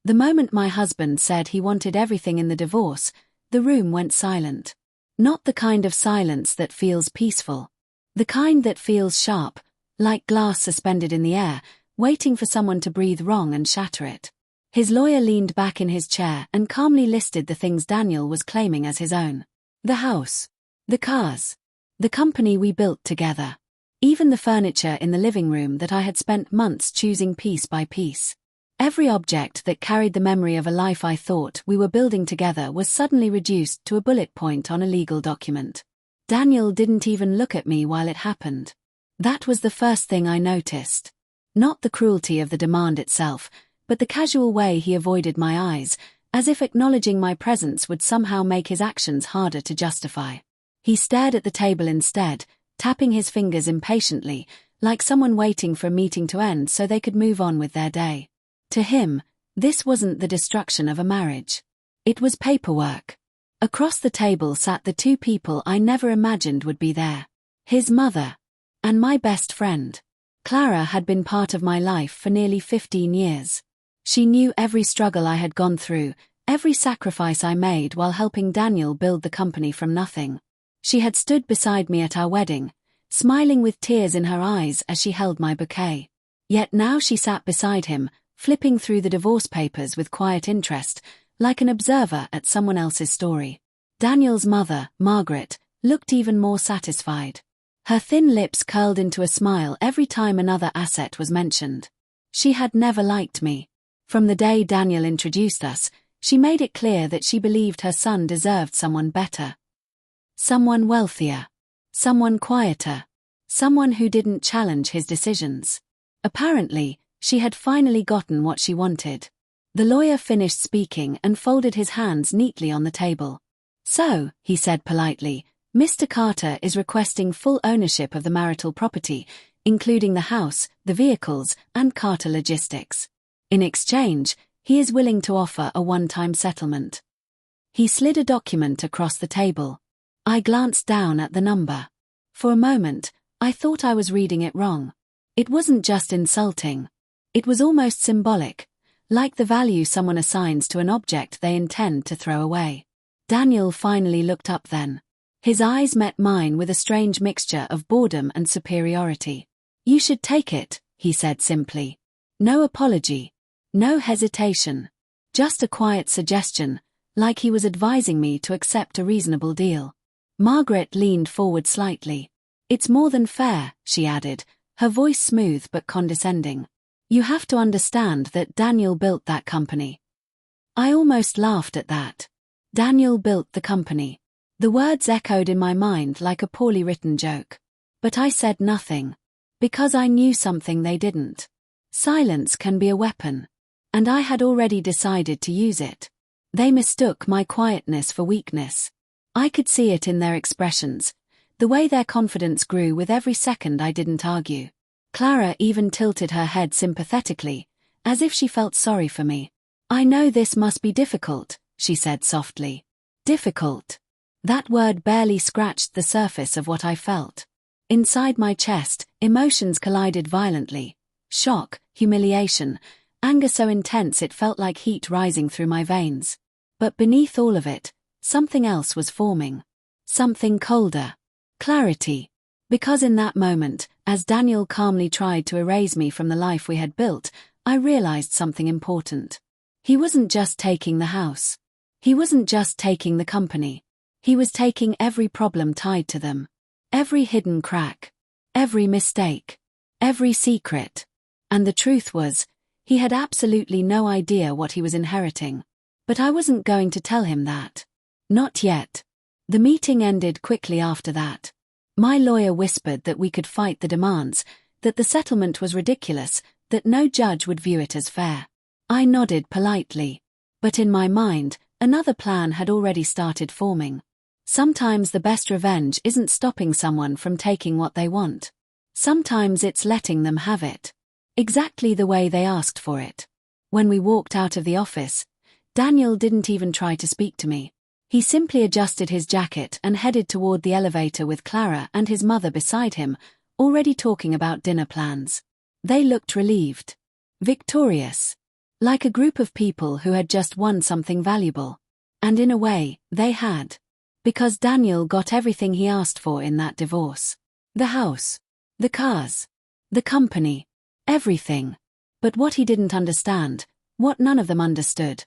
The moment my husband said he wanted everything in the divorce, the room went silent. Not the kind of silence that feels peaceful. The kind that feels sharp, like glass suspended in the air, waiting for someone to breathe wrong and shatter it. His lawyer leaned back in his chair and calmly listed the things Daniel was claiming as his own. The house. The cars. The company we built together. Even the furniture in the living room that I had spent months choosing piece by piece. Every object that carried the memory of a life I thought we were building together was suddenly reduced to a bullet point on a legal document. Daniel didn't even look at me while it happened. That was the first thing I noticed. Not the cruelty of the demand itself, but the casual way he avoided my eyes, as if acknowledging my presence would somehow make his actions harder to justify. He stared at the table instead, tapping his fingers impatiently, like someone waiting for a meeting to end so they could move on with their day. To him, this wasn't the destruction of a marriage. It was paperwork. Across the table sat the two people I never imagined would be there. His mother. And my best friend. Clara had been part of my life for nearly 15 years. She knew every struggle I had gone through, every sacrifice I made while helping Daniel build the company from nothing. She had stood beside me at our wedding, smiling with tears in her eyes as she held my bouquet. Yet now she sat beside him, flipping through the divorce papers with quiet interest, like an observer at someone else's story. Daniel's mother, Margaret, looked even more satisfied. Her thin lips curled into a smile every time another asset was mentioned. She had never liked me. From the day Daniel introduced us, she made it clear that she believed her son deserved someone better. Someone wealthier. Someone quieter. Someone who didn't challenge his decisions. Apparently, she had finally gotten what she wanted. The lawyer finished speaking and folded his hands neatly on the table. "So," he said politely, "Mr. Carter is requesting full ownership of the marital property, including the house, the vehicles, and Carter Logistics. In exchange, he is willing to offer a one-time settlement." He slid a document across the table. I glanced down at the number. For a moment, I thought I was reading it wrong. It wasn't just insulting. It was almost symbolic, like the value someone assigns to an object they intend to throw away. Daniel finally looked up then. His eyes met mine with a strange mixture of boredom and superiority. "You should take it," he said simply. No apology. No hesitation. Just a quiet suggestion, like he was advising me to accept a reasonable deal. Margaret leaned forward slightly. "It's more than fair," she added, her voice smooth but condescending. "You have to understand that Daniel built that company." I almost laughed at that. Daniel built the company. The words echoed in my mind like a poorly written joke. But I said nothing. Because I knew something they didn't. Silence can be a weapon. And I had already decided to use it. They mistook my quietness for weakness. I could see it in their expressions, the way their confidence grew with every second I didn't argue. Clara even tilted her head sympathetically, as if she felt sorry for me. "I know this must be difficult," she said softly. Difficult. That word barely scratched the surface of what I felt. Inside my chest, emotions collided violently. Shock, humiliation, anger so intense it felt like heat rising through my veins. But beneath all of it, something else was forming. Something colder. Clarity. Because in that moment, as Daniel calmly tried to erase me from the life we had built, I realized something important. He wasn't just taking the house. He wasn't just taking the company. He was taking every problem tied to them. Every hidden crack. Every mistake. Every secret. And the truth was, he had absolutely no idea what he was inheriting. But I wasn't going to tell him that. Not yet. The meeting ended quickly after that. My lawyer whispered that we could fight the demands, that the settlement was ridiculous, that no judge would view it as fair. I nodded politely. But in my mind, another plan had already started forming. Sometimes the best revenge isn't stopping someone from taking what they want. Sometimes it's letting them have it. Exactly the way they asked for it. When we walked out of the office, Daniel didn't even try to speak to me. He simply adjusted his jacket and headed toward the elevator with Clara and his mother beside him, already talking about dinner plans. They looked relieved. Victorious. Like a group of people who had just won something valuable. And in a way, they had. Because Daniel got everything he asked for in that divorce. The house. The cars. The company. Everything. But what he didn't understand, what none of them understood,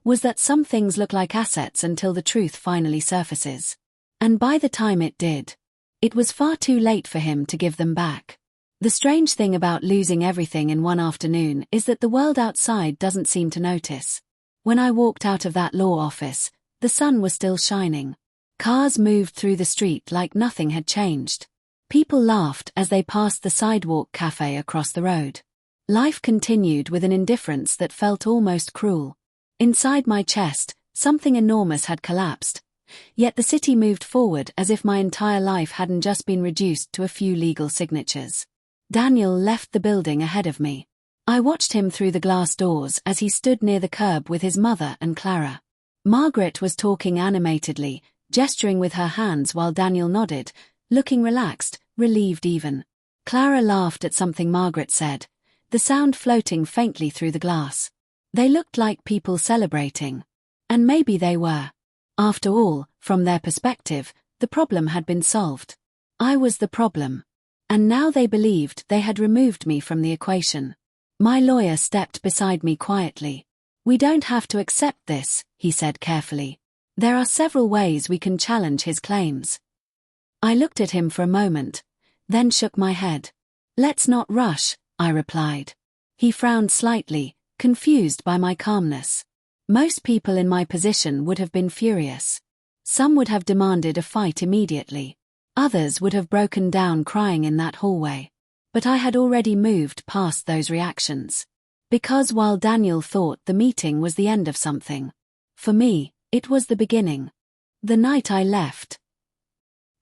was that some things look like assets until the truth finally surfaces. And by the time it did, it was far too late for him to give them back. The strange thing about losing everything in one afternoon is that the world outside doesn't seem to notice. When I walked out of that law office, the sun was still shining. Cars moved through the street like nothing had changed. People laughed as they passed the sidewalk cafe across the road. Life continued with an indifference that felt almost cruel. Inside my chest, something enormous had collapsed. Yet the city moved forward as if my entire life hadn't just been reduced to a few legal signatures. Daniel left the building ahead of me. I watched him through the glass doors as he stood near the curb with his mother and Clara. Margaret was talking animatedly, gesturing with her hands while Daniel nodded, looking relaxed, relieved even. Clara laughed at something Margaret said, the sound floating faintly through the glass. They looked like people celebrating. And maybe they were. After all, from their perspective, the problem had been solved. I was the problem. And now they believed they had removed me from the equation. My lawyer stepped beside me quietly. We don't have to accept this, he said carefully. There are several ways we can challenge his claims. I looked at him for a moment, then shook my head. Let's not rush, I replied. He frowned slightly, confused by my calmness. Most people in my position would have been furious. Some would have demanded a fight immediately. Others would have broken down crying in that hallway. But I had already moved past those reactions. Because while Daniel thought the meeting was the end of something, for me, it was the beginning. The night I left.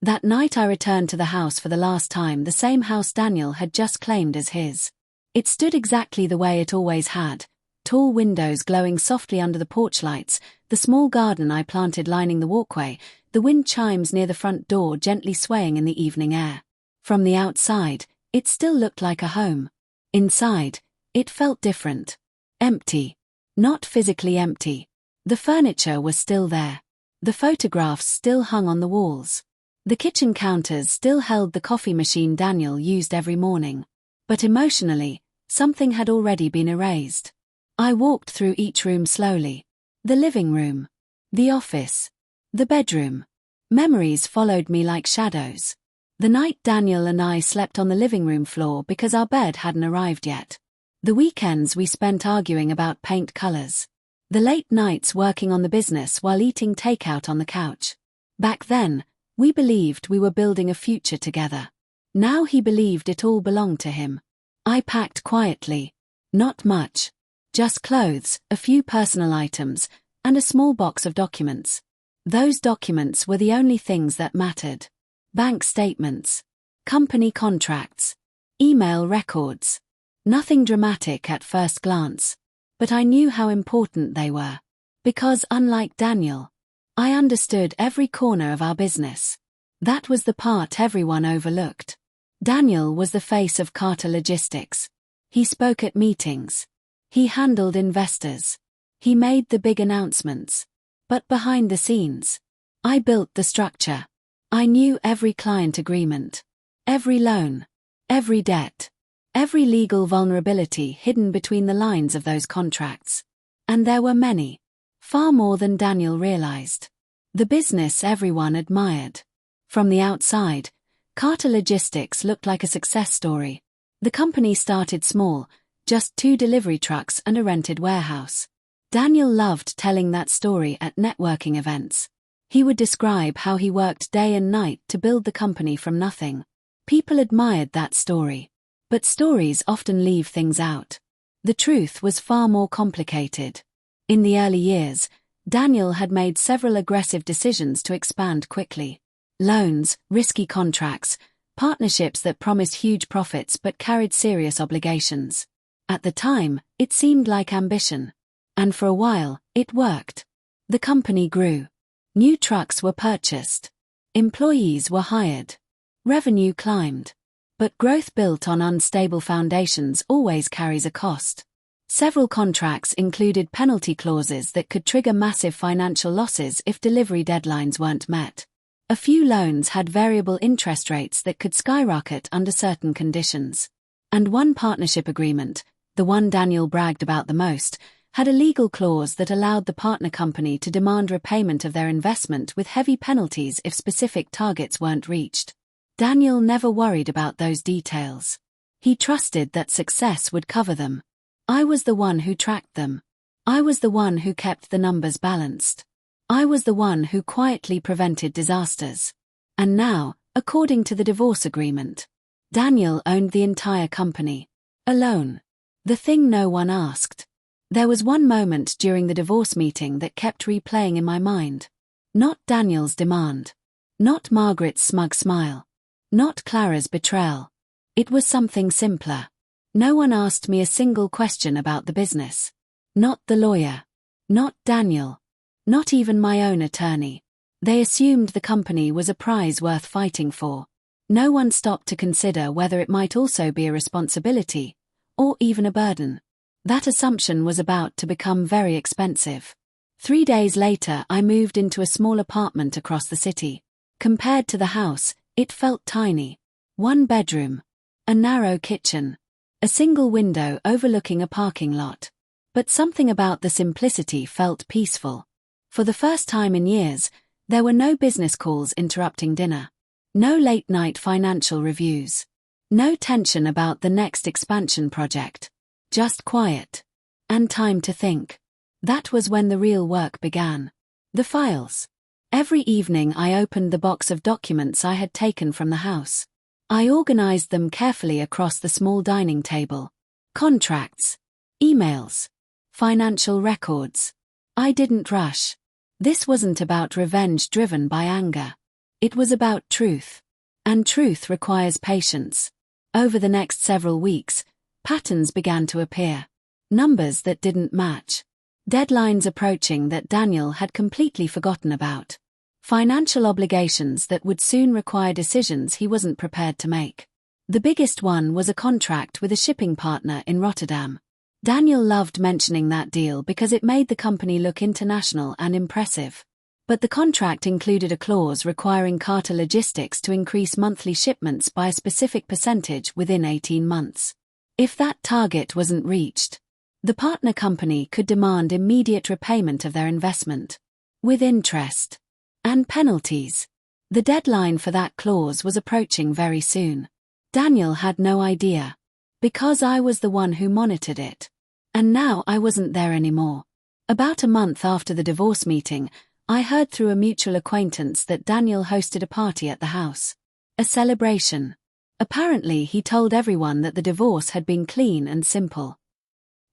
That night I returned to the house for the last time, the same house Daniel had just claimed as his. It stood exactly the way it always had, tall windows glowing softly under the porch lights, the small garden I planted lining the walkway, the wind chimes near the front door gently swaying in the evening air. From the outside, it still looked like a home. Inside, it felt different. Empty. Not physically empty. The furniture was still there. The photographs still hung on the walls. The kitchen counters still held the coffee machine Daniel used every morning. But emotionally, something had already been erased. I walked through each room slowly. The living room. The office. The bedroom. Memories followed me like shadows. The night Daniel and I slept on the living room floor because our bed hadn't arrived yet. The weekends we spent arguing about paint colors. The late nights working on the business while eating takeout on the couch. Back then, we believed we were building a future together. Now he believed it all belonged to him. I packed quietly. Not much. Just clothes, a few personal items, and a small box of documents. Those documents were the only things that mattered. Bank statements. Company contracts. Email records. Nothing dramatic at first glance. But I knew how important they were. Because unlike Daniel, I understood every corner of our business. That was the part everyone overlooked. Daniel was the face of Carter Logistics. He spoke at meetings. He handled investors. He made the big announcements. But behind the scenes, I built the structure. I knew every client agreement. Every loan. Every debt. Every legal vulnerability hidden between the lines of those contracts. And there were many. Far more than Daniel realized. The business everyone admired. From the outside, Carter Logistics looked like a success story. The company started small, just 2 delivery trucks and a rented warehouse. Daniel loved telling that story at networking events. He would describe how he worked day and night to build the company from nothing. People admired that story. But stories often leave things out. The truth was far more complicated. In the early years, Daniel had made several aggressive decisions to expand quickly. Loans, risky contracts, partnerships that promised huge profits but carried serious obligations. At the time, it seemed like ambition. And for a while, it worked. The company grew. New trucks were purchased. Employees were hired. Revenue climbed. But growth built on unstable foundations always carries a cost. Several contracts included penalty clauses that could trigger massive financial losses if delivery deadlines weren't met. A few loans had variable interest rates that could skyrocket under certain conditions. And one partnership agreement, the one Daniel bragged about the most, had a legal clause that allowed the partner company to demand repayment of their investment with heavy penalties if specific targets weren't reached. Daniel never worried about those details. He trusted that success would cover them. I was the one who tracked them. I was the one who kept the numbers balanced. I was the one who quietly prevented disasters. And now, according to the divorce agreement, Daniel owned the entire company. Alone. The thing no one asked. There was one moment during the divorce meeting that kept replaying in my mind. Not Daniel's demand. Not Margaret's smug smile. Not Clara's betrayal. It was something simpler. No one asked me a single question about the business. Not the lawyer. Not Daniel. Not even my own attorney. They assumed the company was a prize worth fighting for. No one stopped to consider whether it might also be a responsibility, or even a burden. That assumption was about to become very expensive. 3 days later, I moved into a small apartment across the city. Compared to the house, it felt tiny. 1 bedroom. A narrow kitchen. A single window overlooking a parking lot. But something about the simplicity felt peaceful. For the first time in years, there were no business calls interrupting dinner. No late-night financial reviews. No tension about the next expansion project. Just quiet. And time to think. That was when the real work began. The files. Every evening I opened the box of documents I had taken from the house. I organized them carefully across the small dining table. Contracts. Emails. Financial records. I didn't rush. This wasn't about revenge driven by anger. It was about truth. And truth requires patience. Over the next several weeks, patterns began to appear. Numbers that didn't match. Deadlines approaching that Daniel had completely forgotten about. Financial obligations that would soon require decisions he wasn't prepared to make. The biggest one was a contract with a shipping partner in Rotterdam. Daniel loved mentioning that deal because it made the company look international and impressive. But the contract included a clause requiring Carter Logistics to increase monthly shipments by a specific percentage within 18 months. If that target wasn't reached, the partner company could demand immediate repayment of their investment. With interest. And penalties. The deadline for that clause was approaching very soon. Daniel had no idea. Because I was the one who monitored it. And now I wasn't there anymore. About a month after the divorce meeting, I heard through a mutual acquaintance that Daniel hosted a party at the house. A celebration. Apparently he told everyone that the divorce had been clean and simple.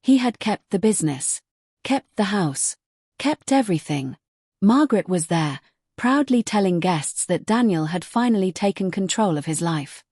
He had kept the business. Kept the house. Kept everything. Margaret was there, proudly telling guests that Daniel had finally taken control of his life.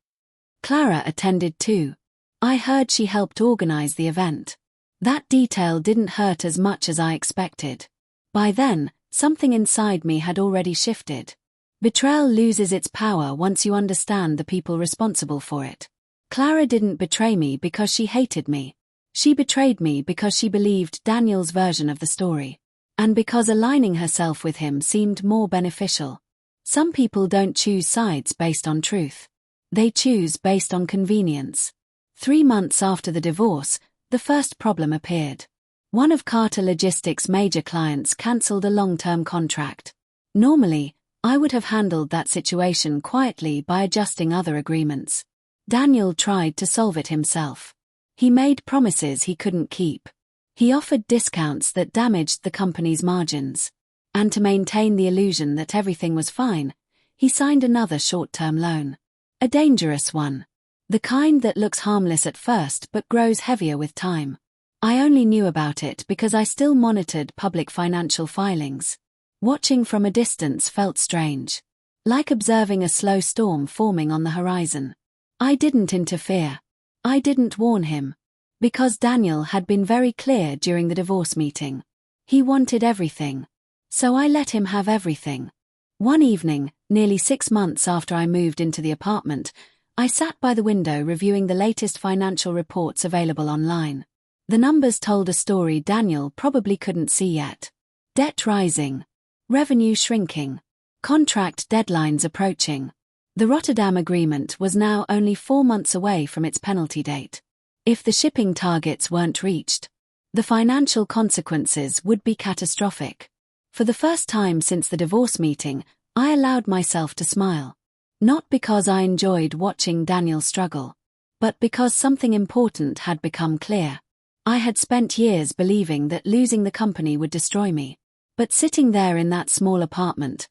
Clara attended too. I heard she helped organize the event. That detail didn't hurt as much as I expected. By then, something inside me had already shifted. Betrayal loses its power once you understand the people responsible for it. Clara didn't betray me because she hated me. She betrayed me because she believed Daniel's version of the story. And because aligning herself with him seemed more beneficial. Some people don't choose sides based on truth. They choose based on convenience. 3 months after the divorce, the first problem appeared. One of Carter Logistics' major clients cancelled a long-term contract. Normally, I would have handled that situation quietly by adjusting other agreements. Daniel tried to solve it himself. He made promises he couldn't keep. He offered discounts that damaged the company's margins. And to maintain the illusion that everything was fine, he signed another short-term loan. A dangerous one. The kind that looks harmless at first but grows heavier with time. I only knew about it because I still monitored public financial filings. Watching from a distance felt strange. Like observing a slow storm forming on the horizon. I didn't interfere. I didn't warn him. Because Daniel had been very clear during the divorce meeting. He wanted everything. So I let him have everything. One evening, nearly 6 months after I moved into the apartment, I sat by the window reviewing the latest financial reports available online. The numbers told a story Daniel probably couldn't see yet. Debt rising. Revenue shrinking. Contract deadlines approaching. The Rotterdam Agreement was now only 4 months away from its penalty date. If the shipping targets weren't reached, the financial consequences would be catastrophic. For the first time since the divorce meeting, I allowed myself to smile. Not because I enjoyed watching Daniel struggle, but because something important had become clear. I had spent years believing that losing the company would destroy me. But sitting there in that small apartment,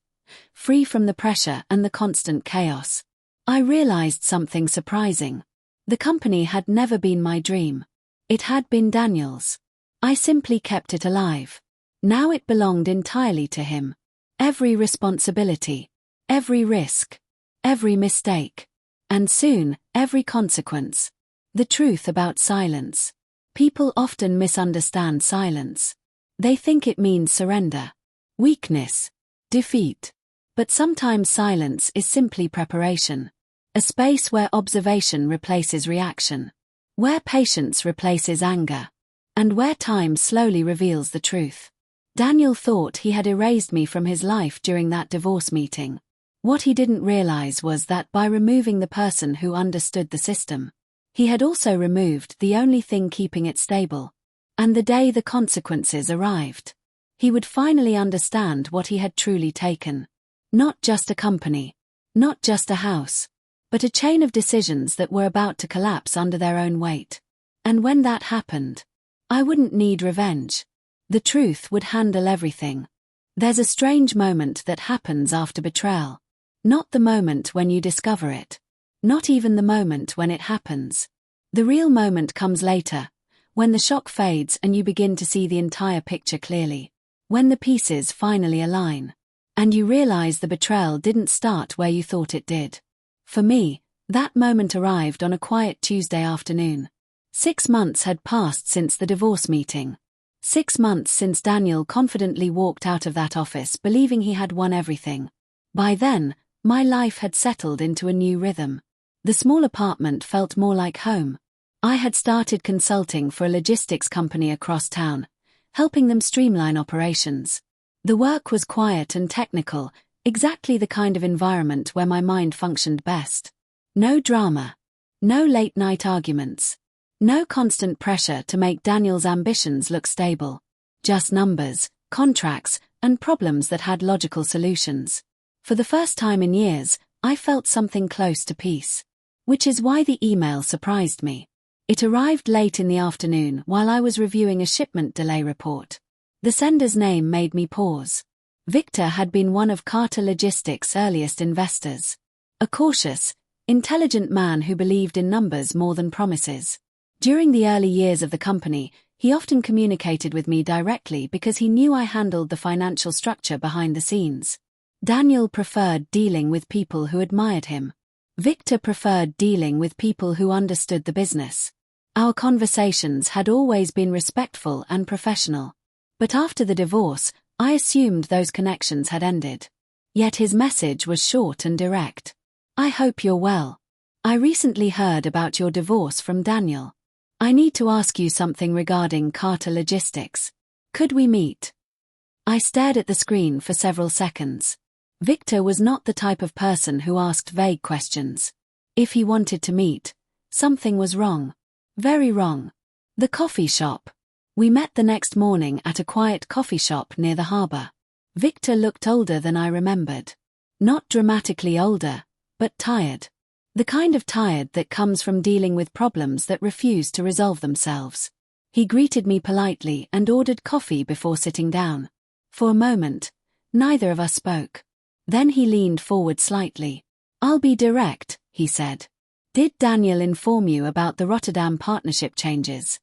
free from the pressure and the constant chaos, I realized something surprising. The company had never been my dream. It had been Daniel's. I simply kept it alive. Now it belonged entirely to him. Every responsibility, every risk, every mistake, and soon, every consequence. The truth about silence. People often misunderstand silence. They think it means surrender, weakness, defeat. But sometimes silence is simply preparation. A space where observation replaces reaction, where patience replaces anger, and where time slowly reveals the truth. Daniel thought he had erased me from his life during that divorce meeting. What he didn't realize was that by removing the person who understood the system, he had also removed the only thing keeping it stable. And the day the consequences arrived, he would finally understand what he had truly taken. Not just a company, not just a house, but a chain of decisions that were about to collapse under their own weight. And when that happened, I wouldn't need revenge. The truth would handle everything. There's a strange moment that happens after betrayal. Not the moment when you discover it. Not even the moment when it happens. The real moment comes later, when the shock fades and you begin to see the entire picture clearly. When the pieces finally align. And you realize the betrayal didn't start where you thought it did. For me, that moment arrived on a quiet Tuesday afternoon. 6 months had passed since the divorce meeting. 6 months since Daniel confidently walked out of that office believing he had won everything. By then, my life had settled into a new rhythm. The small apartment felt more like home. I had started consulting for a logistics company across town, helping them streamline operations. The work was quiet and technical, exactly the kind of environment where my mind functioned best. No drama. No late-night arguments. No constant pressure to make Daniel's ambitions look stable. Just numbers, contracts, and problems that had logical solutions. For the first time in years, I felt something close to peace. Which is why the email surprised me. It arrived late in the afternoon while I was reviewing a shipment delay report. The sender's name made me pause. Victor had been one of Carter Logistics' earliest investors. A cautious, intelligent man who believed in numbers more than promises. During the early years of the company, he often communicated with me directly because he knew I handled the financial structure behind the scenes. Daniel preferred dealing with people who admired him. Victor preferred dealing with people who understood the business. Our conversations had always been respectful and professional. But after the divorce, I assumed those connections had ended. Yet his message was short and direct. I hope you're well. I recently heard about your divorce from Daniel. I need to ask you something regarding Carter Logistics. Could we meet? I stared at the screen for several seconds. Victor was not the type of person who asked vague questions. If he wanted to meet, something was wrong. Very wrong. The coffee shop. We met the next morning at a quiet coffee shop near the harbor. Victor looked older than I remembered. Not dramatically older, but tired. The kind of tired that comes from dealing with problems that refuse to resolve themselves. He greeted me politely and ordered coffee before sitting down. For a moment, neither of us spoke. Then he leaned forward slightly. I'll be direct, he said. Did Daniel inform you about the Rotterdam partnership changes?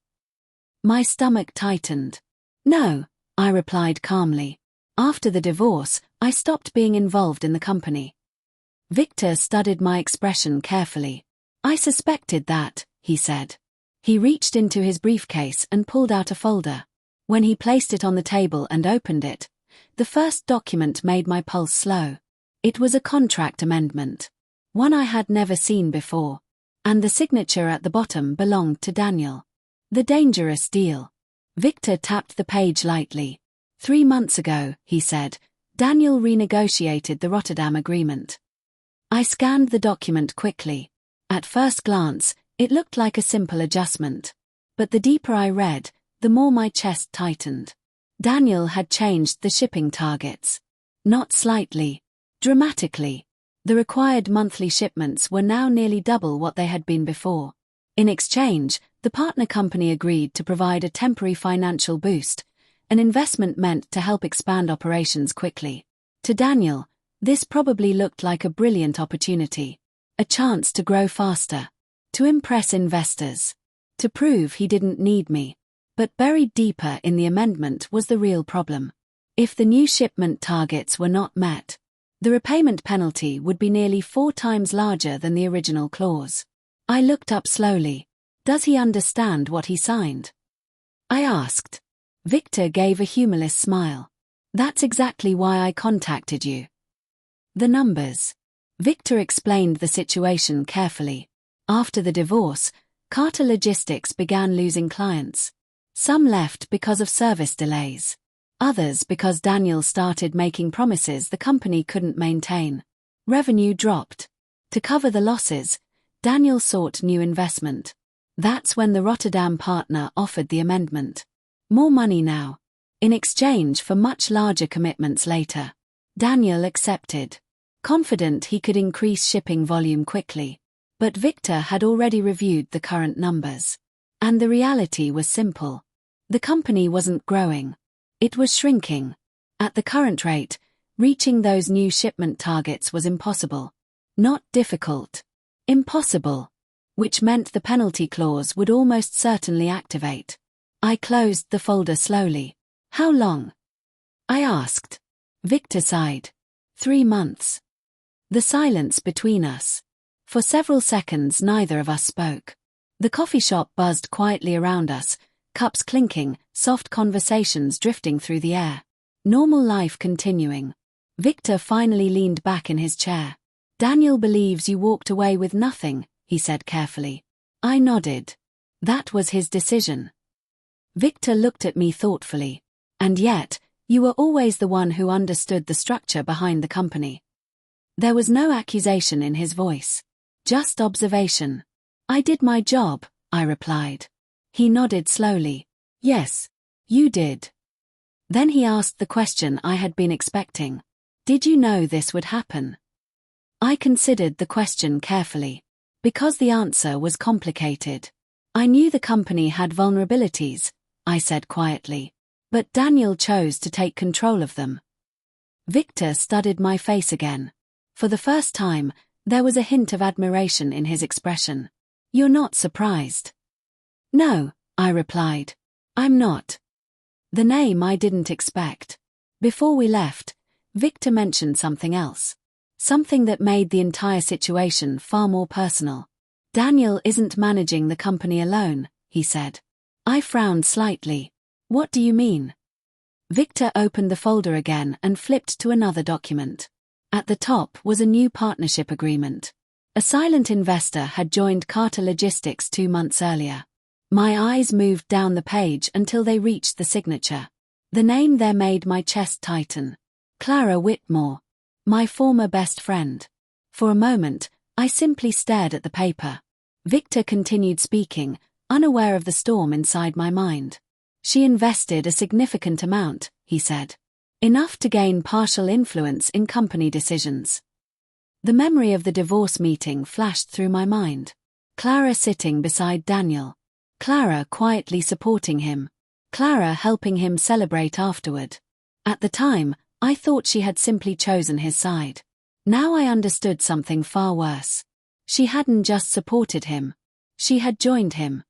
My stomach tightened. No, I replied calmly. After the divorce, I stopped being involved in the company. Victor studied my expression carefully. I suspected that, he said. He reached into his briefcase and pulled out a folder. When he placed it on the table and opened it, the first document made my pulse slow. It was a contract amendment. One I had never seen before. And the signature at the bottom belonged to Daniel. The dangerous deal. Victor tapped the page lightly. 3 months ago, he said, Daniel renegotiated the Rotterdam agreement. I scanned the document quickly. At first glance, it looked like a simple adjustment. But the deeper I read, the more my chest tightened. Daniel had changed the shipping targets. Not slightly. Dramatically. The required monthly shipments were now nearly double what they had been before. In exchange, the partner company agreed to provide a temporary financial boost, an investment meant to help expand operations quickly. To Daniel, this probably looked like a brilliant opportunity. A chance to grow faster. To impress investors. To prove he didn't need me. But buried deeper in the amendment was the real problem. If the new shipment targets were not met, the repayment penalty would be nearly 4 times larger than the original clause. I looked up slowly. Does he understand what he signed? I asked. Victor gave a humorless smile. That's exactly why I contacted you. The numbers. Victor explained the situation carefully. After the divorce, Carter Logistics began losing clients. Some left because of service delays. Others because Daniel started making promises the company couldn't maintain. Revenue dropped. To cover the losses, Daniel sought new investment. That's when the Rotterdam partner offered the amendment. More money now. In exchange for much larger commitments later. Daniel accepted. Confident he could increase shipping volume quickly. But Victor had already reviewed the current numbers. And the reality was simple. The company wasn't growing. It was shrinking. At the current rate, reaching those new shipment targets was impossible. Not difficult. Impossible. Which meant the penalty clause would almost certainly activate. I closed the folder slowly. How long? I asked. Victor sighed. 3 months. The silence between us. For several seconds neither of us spoke. The coffee shop buzzed quietly around us, cups clinking, soft conversations drifting through the air. Normal life continuing. Victor finally leaned back in his chair. Daniel believes you walked away with nothing, he said carefully. I nodded. That was his decision. Victor looked at me thoughtfully. And yet, you were always the one who understood the structure behind the company. There was no accusation in his voice. Just observation. I did my job, I replied. He nodded slowly. Yes, you did. Then he asked the question I had been expecting. Did you know this would happen? I considered the question carefully. Because the answer was complicated. I knew the company had vulnerabilities, I said quietly. But Daniel chose to take control of them. Victor studied my face again. For the first time, there was a hint of admiration in his expression. You're not surprised? No, I replied. I'm not. The name I didn't expect. Before we left, Victor mentioned something else. Something that made the entire situation far more personal. Daniel isn't managing the company alone, he said. I frowned slightly. What do you mean? Victor opened the folder again and flipped to another document. At the top was a new partnership agreement. A silent investor had joined Carter Logistics 2 months earlier. My eyes moved down the page until they reached the signature. The name there made my chest tighten. Clara Whitmore. My former best friend. For a moment, I simply stared at the paper. Victor continued speaking, unaware of the storm inside my mind. She invested a significant amount, he said. Enough to gain partial influence in company decisions. The memory of the divorce meeting flashed through my mind. Clara sitting beside Daniel. Clara quietly supporting him. Clara helping him celebrate afterward. At the time, I thought she had simply chosen his side. Now I understood something far worse. She hadn't just supported him. She had joined him.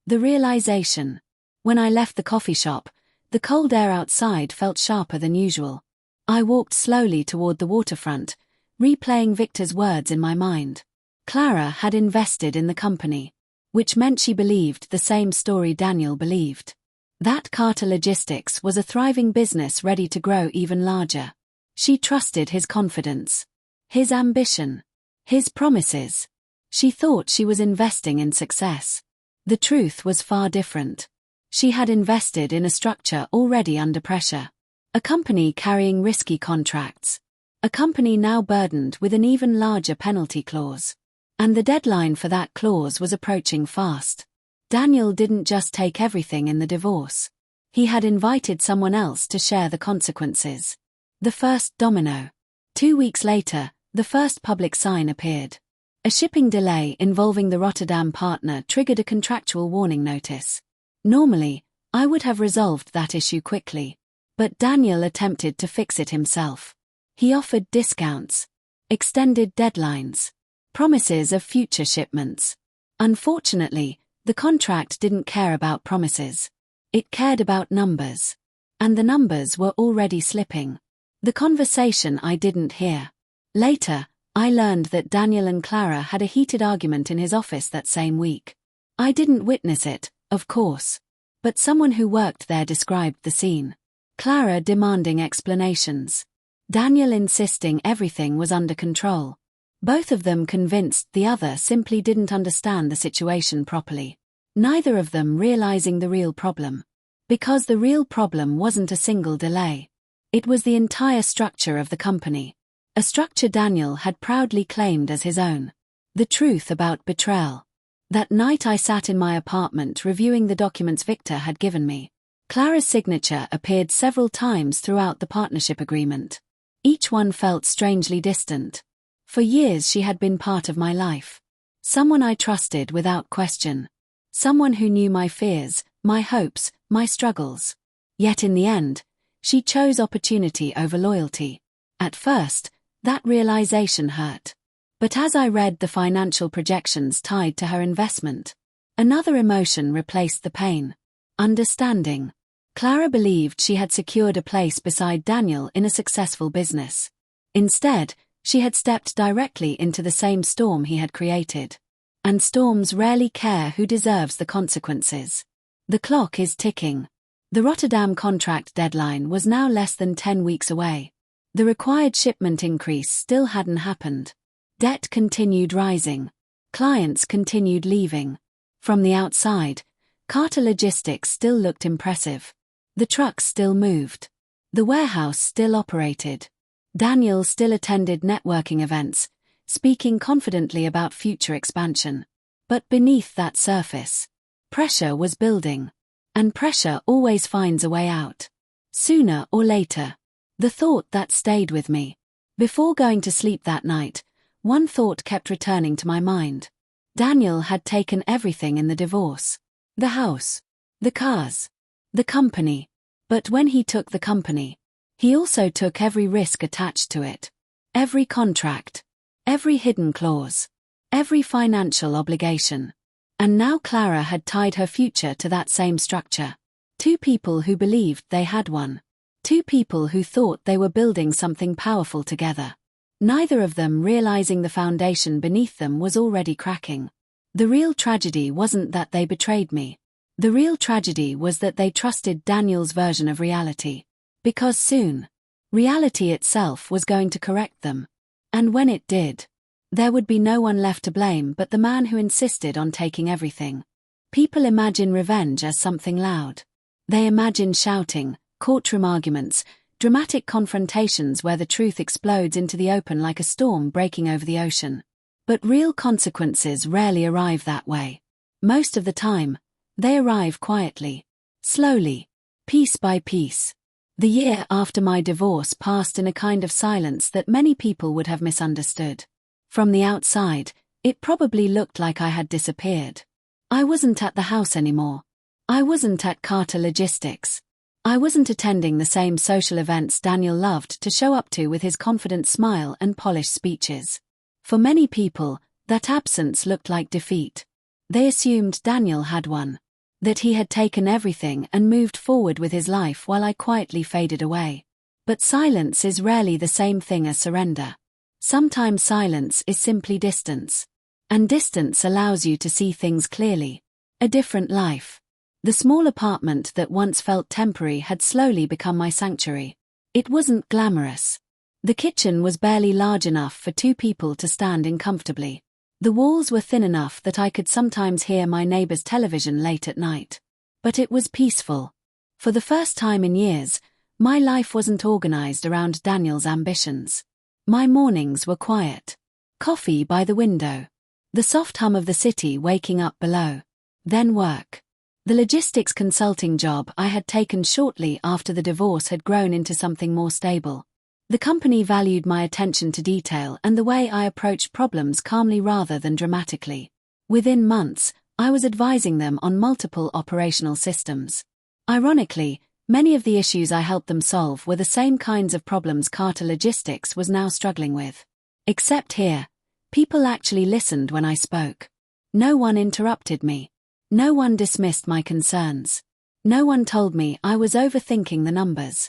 The realization. When I left the coffee shop, the cold air outside felt sharper than usual. I walked slowly toward the waterfront, replaying Victor's words in my mind. Clara had invested in the company, which meant she believed the same story Daniel believed. That Carter Logistics was a thriving business ready to grow even larger. She trusted his confidence, his ambition, his promises. She thought she was investing in success. The truth was far different. She had invested in a structure already under pressure. A company carrying risky contracts. A company now burdened with an even larger penalty clause. And the deadline for that clause was approaching fast. Daniel didn't just take everything in the divorce. He had invited someone else to share the consequences. The first domino. 2 weeks later, the first public sign appeared. A shipping delay involving the Rotterdam partner triggered a contractual warning notice. Normally, I would have resolved that issue quickly. But Daniel attempted to fix it himself. He offered discounts, extended deadlines, promises of future shipments. Unfortunately, the contract didn't care about promises. It cared about numbers. And the numbers were already slipping. The conversation I didn't hear. Later, I learned that Daniel and Clara had a heated argument in his office that same week. I didn't witness it, of course. But someone who worked there described the scene. Clara demanding explanations. Daniel insisting everything was under control. Both of them convinced the other simply didn't understand the situation properly. Neither of them realizing the real problem. Because the real problem wasn't a single delay. It was the entire structure of the company. A structure Daniel had proudly claimed as his own. The truth about betrayal. That night I sat in my apartment reviewing the documents Victor had given me. Clara's signature appeared several times throughout the partnership agreement. Each one felt strangely distant. For years she had been part of my life. Someone I trusted without question. Someone who knew my fears, my hopes, my struggles. Yet in the end, she chose opportunity over loyalty. At first, that realization hurt. But as I read the financial projections tied to her investment, another emotion replaced the pain. Understanding. Clara believed she had secured a place beside Daniel in a successful business. Instead, she had stepped directly into the same storm he had created. And storms rarely care who deserves the consequences. The clock is ticking. The Rotterdam contract deadline was now less than 10 weeks away. The required shipment increase still hadn't happened. Debt continued rising. Clients continued leaving. From the outside, Carter Logistics still looked impressive. The trucks still moved. The warehouse still operated. Daniel still attended networking events, speaking confidently about future expansion. But beneath that surface, pressure was building. And pressure always finds a way out. Sooner or later. The thought that stayed with me. Before going to sleep that night, one thought kept returning to my mind. Daniel had taken everything in the divorce. The house. The cars. The company. But when he took the company, he also took every risk attached to it. Every contract. Every hidden clause. Every financial obligation. And now Clara had tied her future to that same structure. Two people who believed they had one. Two people who thought they were building something powerful together. Neither of them realizing the foundation beneath them was already cracking. The real tragedy wasn't that they betrayed me. The real tragedy was that they trusted Daniel's version of reality. Because soon, reality itself was going to correct them. And when it did, there would be no one left to blame but the man who insisted on taking everything. People imagine revenge as something loud. They imagine shouting, courtroom arguments, dramatic confrontations where the truth explodes into the open like a storm breaking over the ocean. But real consequences rarely arrive that way. Most of the time, they arrive quietly, slowly, piece by piece. The year after my divorce passed in a kind of silence that many people would have misunderstood. From the outside, it probably looked like I had disappeared. I wasn't at the house anymore. I wasn't at Carter Logistics. I wasn't attending the same social events Daniel loved to show up to with his confident smile and polished speeches. For many people, that absence looked like defeat. They assumed Daniel had won. That he had taken everything and moved forward with his life while I quietly faded away. But silence is rarely the same thing as surrender. Sometimes silence is simply distance. And distance allows you to see things clearly. A different life. The small apartment that once felt temporary had slowly become my sanctuary. It wasn't glamorous. The kitchen was barely large enough for two people to stand in comfortably. The walls were thin enough that I could sometimes hear my neighbor's television late at night. But it was peaceful. For the first time in years, my life wasn't organized around Daniel's ambitions. My mornings were quiet. Coffee by the window. The soft hum of the city waking up below. Then work. The logistics consulting job I had taken shortly after the divorce had grown into something more stable. The company valued my attention to detail and the way I approached problems calmly rather than dramatically. Within months, I was advising them on multiple operational systems. Ironically, many of the issues I helped them solve were the same kinds of problems Carter Logistics was now struggling with. Except here, people actually listened when I spoke. No one interrupted me. No one dismissed my concerns. No one told me I was overthinking the numbers.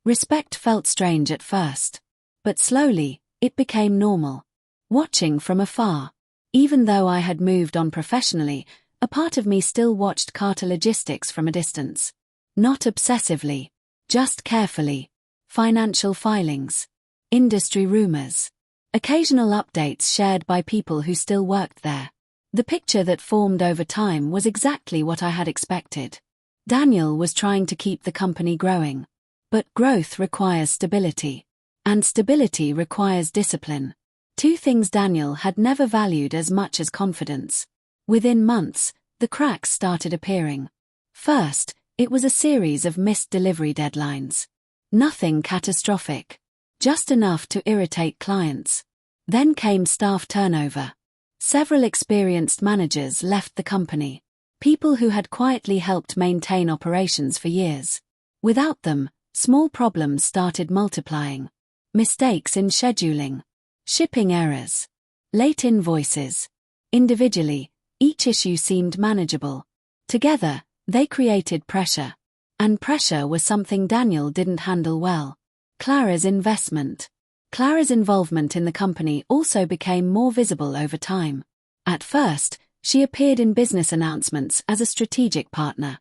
Respect felt strange at first. But slowly, it became normal. Watching from afar. Even though I had moved on professionally, a part of me still watched Carter Logistics from a distance. Not obsessively. Just carefully. Financial filings. Industry rumors. Occasional updates shared by people who still worked there. The picture that formed over time was exactly what I had expected. Daniel was trying to keep the company growing. But growth requires stability. And stability requires discipline. Two things Daniel had never valued as much as confidence. Within months, the cracks started appearing. First, it was a series of missed delivery deadlines. Nothing catastrophic. Just enough to irritate clients. Then came staff turnover. Several experienced managers left the company. People who had quietly helped maintain operations for years. Without them, small problems started multiplying. Mistakes in scheduling. Shipping errors. Late invoices. Individually, each issue seemed manageable. Together, they created pressure. And pressure was something Daniel didn't handle well. Clara's investment. Clara's involvement in the company also became more visible over time. At first, she appeared in business announcements as a strategic partner.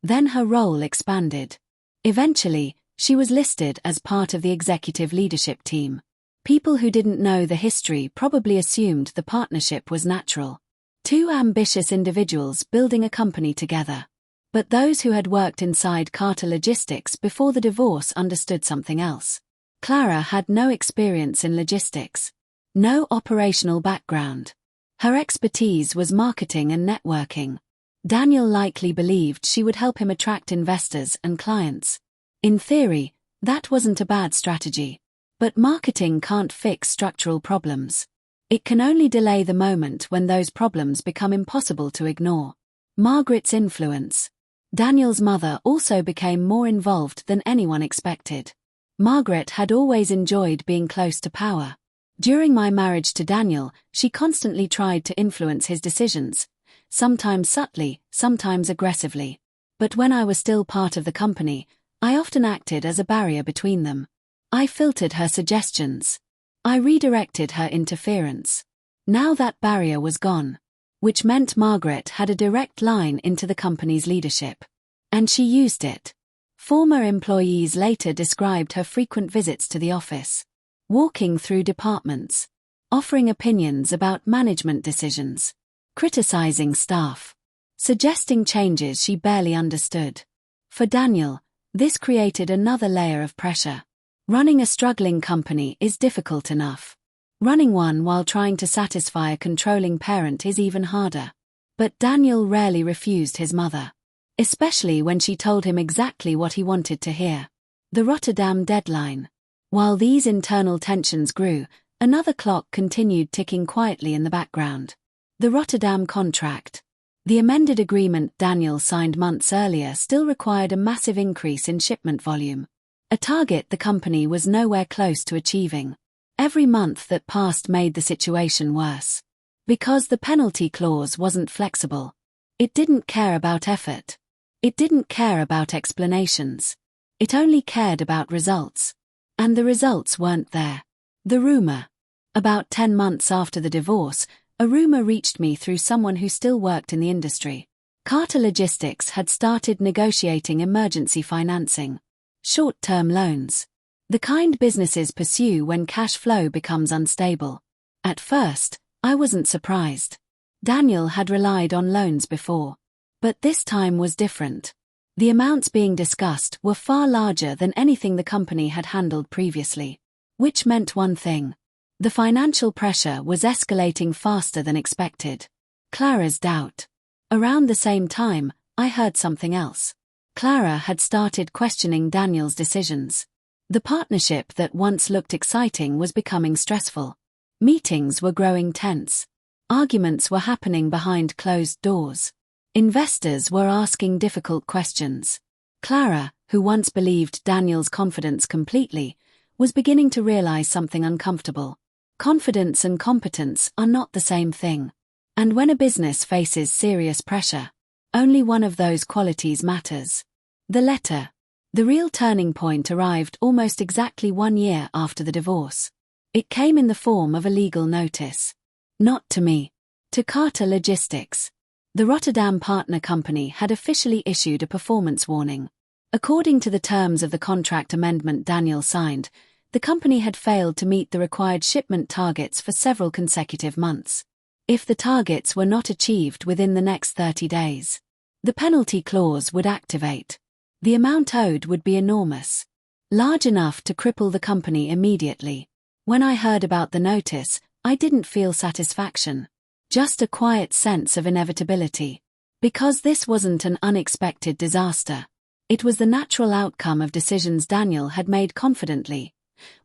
Then her role expanded. Eventually, she was listed as part of the executive leadership team. People who didn't know the history probably assumed the partnership was natural. Two ambitious individuals building a company together. But those who had worked inside Carter Logistics before the divorce understood something else. Clara had no experience in logistics. No operational background. Her expertise was marketing and networking. Daniel likely believed she would help him attract investors and clients. In theory, that wasn't a bad strategy. But marketing can't fix structural problems. It can only delay the moment when those problems become impossible to ignore. Margaret's influence. Daniel's mother also became more involved than anyone expected. Margaret had always enjoyed being close to power. During my marriage to Daniel, she constantly tried to influence his decisions. Sometimes subtly, sometimes aggressively. But when I was still part of the company, I often acted as a barrier between them. I filtered her suggestions. I redirected her interference. Now that barrier was gone. Which meant Margaret had a direct line into the company's leadership. And she used it. Former employees later described her frequent visits to the office. Walking through departments. Offering opinions about management decisions. Criticizing staff. Suggesting changes she barely understood. For Daniel, this created another layer of pressure. Running a struggling company is difficult enough. Running one while trying to satisfy a controlling parent is even harder. But Daniel rarely refused his mother. Especially when she told him exactly what he wanted to hear. The Rotterdam deadline. While these internal tensions grew, another clock continued ticking quietly in the background. The Rotterdam contract. The amended agreement Daniel signed months earlier still required a massive increase in shipment volume. A target the company was nowhere close to achieving. Every month that passed made the situation worse. Because the penalty clause wasn't flexible. It didn't care about effort. It didn't care about explanations. It only cared about results. And the results weren't there. The rumor. About 10 months after the divorce, a rumor reached me through someone who still worked in the industry. Carter Logistics had started negotiating emergency financing. Short-term loans. The kind businesses pursue when cash flow becomes unstable. At first, I wasn't surprised. Daniel had relied on loans before. But this time was different. The amounts being discussed were far larger than anything the company had handled previously. Which meant one thing. The financial pressure was escalating faster than expected. Clara's doubt. Around the same time, I heard something else. Clara had started questioning Daniel's decisions. The partnership that once looked exciting was becoming stressful. Meetings were growing tense. Arguments were happening behind closed doors. Investors were asking difficult questions. Clara, who once believed Daniel's confidence completely, was beginning to realize something uncomfortable. Confidence and competence are not the same thing. And when a business faces serious pressure, only one of those qualities matters. The letter. The real turning point arrived almost exactly 1 year after the divorce. It came in the form of a legal notice. Not to me. To Carter Logistics. The Rotterdam partner company had officially issued a performance warning. According to the terms of the contract amendment Daniel signed, the company had failed to meet the required shipment targets for several consecutive months. If the targets were not achieved within the next 30 days, the penalty clause would activate. The amount owed would be enormous. Large enough to cripple the company immediately. When I heard about the notice, I didn't feel satisfaction. Just a quiet sense of inevitability. Because this wasn't an unexpected disaster. It was the natural outcome of decisions Daniel had made confidently,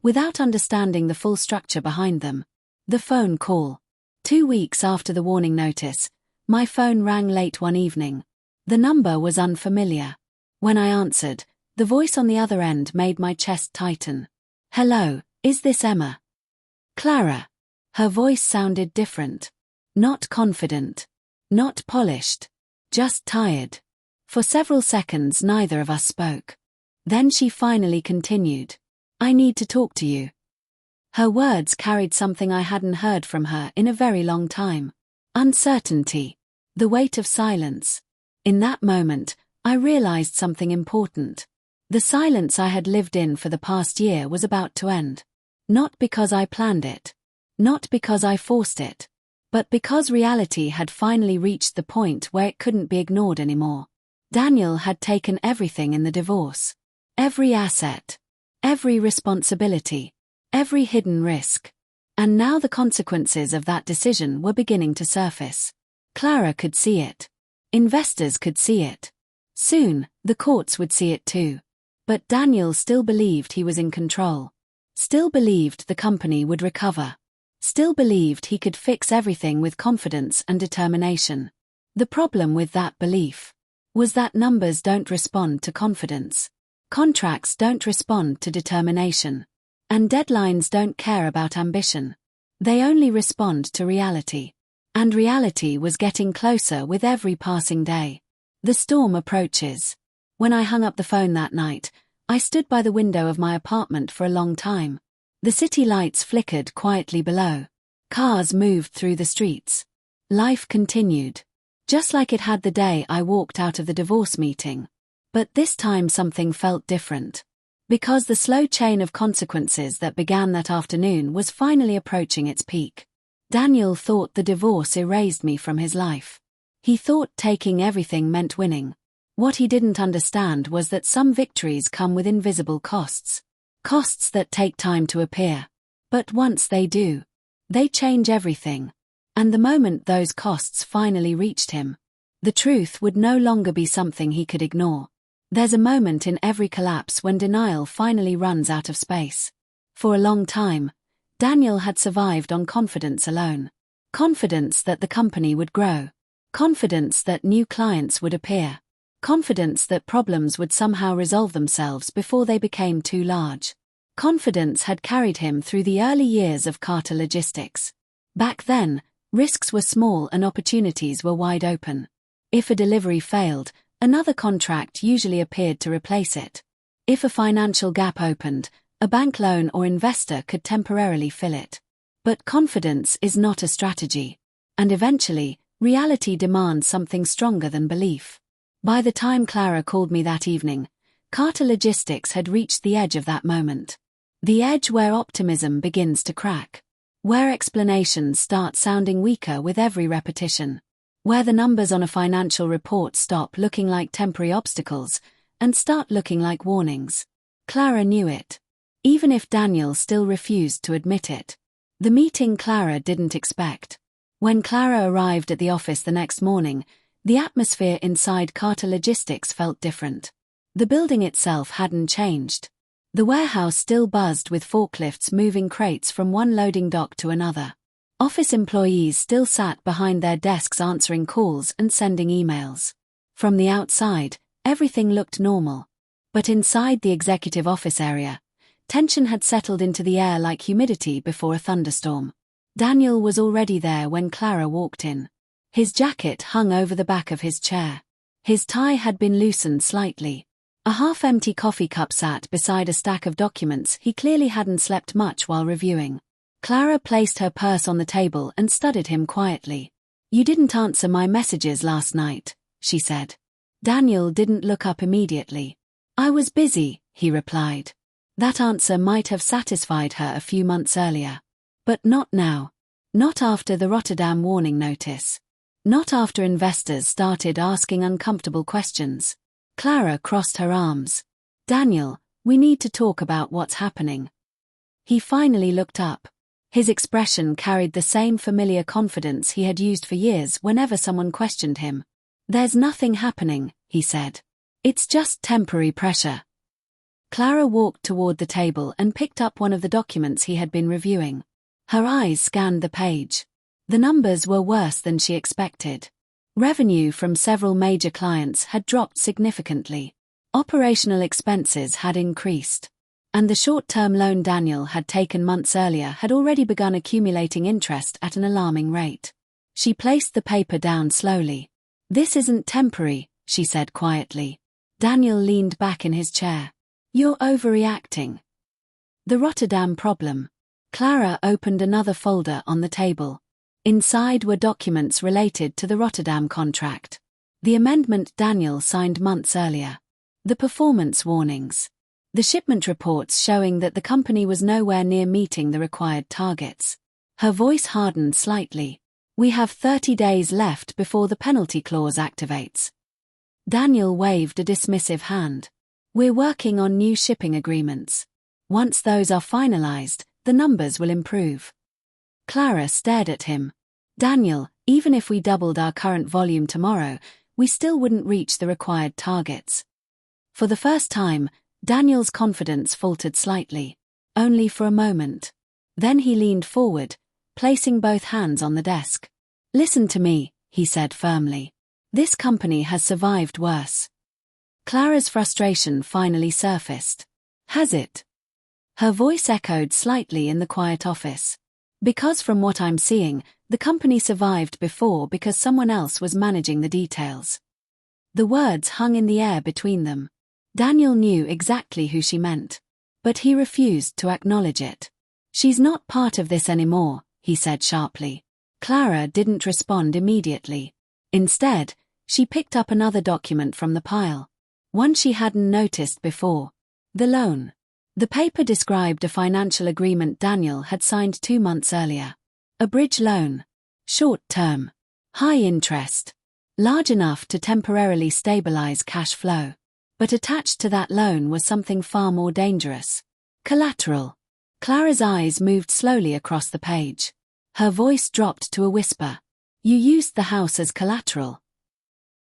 without understanding the full structure behind them. The phone call. 2 weeks after the warning notice, my phone rang late one evening. The number was unfamiliar. When I answered, the voice on the other end made my chest tighten. "Hello, is this Emma?" "Clara." Her voice sounded different. Not confident. Not polished. Just tired. For several seconds neither of us spoke. Then she finally continued. "I need to talk to you." Her words carried something I hadn't heard from her in a very long time. Uncertainty. The weight of silence. In that moment, I realized something important. The silence I had lived in for the past year was about to end. Not because I planned it. Not because I forced it. But because reality had finally reached the point where it couldn't be ignored anymore. Daniel had taken everything in the divorce. Every asset. Every responsibility. Every hidden risk. And now the consequences of that decision were beginning to surface. Clara could see it. Investors could see it. Soon, the courts would see it too. But Daniel still believed he was in control. Still believed the company would recover. Still believed he could fix everything with confidence and determination. The problem with that belief was that numbers don't respond to confidence. Contracts don't respond to determination. And deadlines don't care about ambition. They only respond to reality. And reality was getting closer with every passing day. The storm approaches. When I hung up the phone that night, I stood by the window of my apartment for a long time. The city lights flickered quietly below. Cars moved through the streets. Life continued. Just like it had the day I walked out of the divorce meeting. But this time something felt different. Because the slow chain of consequences that began that afternoon was finally approaching its peak. Daniel thought the divorce erased me from his life. He thought taking everything meant winning. What he didn't understand was that some victories come with invisible costs. Costs that take time to appear. But once they do, they change everything. And the moment those costs finally reached him, the truth would no longer be something he could ignore. There's a moment in every collapse when denial finally runs out of space. For a long time, Daniel had survived on confidence alone. Confidence that the company would grow. Confidence that new clients would appear. Confidence that problems would somehow resolve themselves before they became too large. Confidence had carried him through the early years of Carter Logistics. Back then, risks were small and opportunities were wide open. If a delivery failed, another contract usually appeared to replace it. If a financial gap opened, a bank loan or investor could temporarily fill it. But confidence is not a strategy. And eventually, reality demands something stronger than belief. By the time Clara called me that evening, Carter Logistics had reached the edge of that moment. The edge where optimism begins to crack. Where explanations start sounding weaker with every repetition. Where the numbers on a financial report stop looking like temporary obstacles and start looking like warnings. Clara knew it. Even if Daniel still refused to admit it. The meeting Clara didn't expect. When Clara arrived at the office the next morning, the atmosphere inside Carter Logistics felt different. The building itself hadn't changed. The warehouse still buzzed with forklifts moving crates from one loading dock to another. Office employees still sat behind their desks answering calls and sending emails. From the outside, everything looked normal. But inside the executive office area, tension had settled into the air like humidity before a thunderstorm. Daniel was already there when Clara walked in. His jacket hung over the back of his chair. His tie had been loosened slightly. A half-empty coffee cup sat beside a stack of documents he clearly hadn't slept much while reviewing. Clara placed her purse on the table and studied him quietly. "You didn't answer my messages last night," she said. Daniel didn't look up immediately. "I was busy," he replied. That answer might have satisfied her a few months earlier. But not now. Not after the Rotterdam warning notice. Not after investors started asking uncomfortable questions. Clara crossed her arms. "Daniel, we need to talk about what's happening." He finally looked up. His expression carried the same familiar confidence he had used for years whenever someone questioned him. "There's nothing happening," he said. "It's just temporary pressure." Clara walked toward the table and picked up one of the documents he had been reviewing. Her eyes scanned the page. The numbers were worse than she expected. Revenue from several major clients had dropped significantly. Operational expenses had increased. And the short-term loan Daniel had taken months earlier had already begun accumulating interest at an alarming rate. She placed the paper down slowly. "This isn't temporary," she said quietly. Daniel leaned back in his chair. "You're overreacting." The Rotterdam problem. Clara opened another folder on the table. Inside were documents related to the Rotterdam contract. The amendment Daniel signed months earlier. The performance warnings. The shipment reports showing that the company was nowhere near meeting the required targets. Her voice hardened slightly. "We have 30 days left before the penalty clause activates." Daniel waved a dismissive hand. "We're working on new shipping agreements. Once those are finalized, the numbers will improve." Clara stared at him. "Daniel, even if we doubled our current volume tomorrow, we still wouldn't reach the required targets." For the first time, Daniel's confidence faltered slightly. Only for a moment. Then he leaned forward, placing both hands on the desk. "Listen to me," he said firmly. "This company has survived worse." Clara's frustration finally surfaced. "Has it?" Her voice echoed slightly in the quiet office. "Because from what I'm seeing, the company survived before because someone else was managing the details." The words hung in the air between them. Daniel knew exactly who she meant. But he refused to acknowledge it. "She's not part of this anymore," he said sharply. Clara didn't respond immediately. Instead, she picked up another document from the pile. One she hadn't noticed before. The loan. The paper described a financial agreement Daniel had signed 2 months earlier. A bridge loan. Short term. High interest. Large enough to temporarily stabilize cash flow. But attached to that loan was something far more dangerous. Collateral. Clara's eyes moved slowly across the page. Her voice dropped to a whisper. "You used the house as collateral."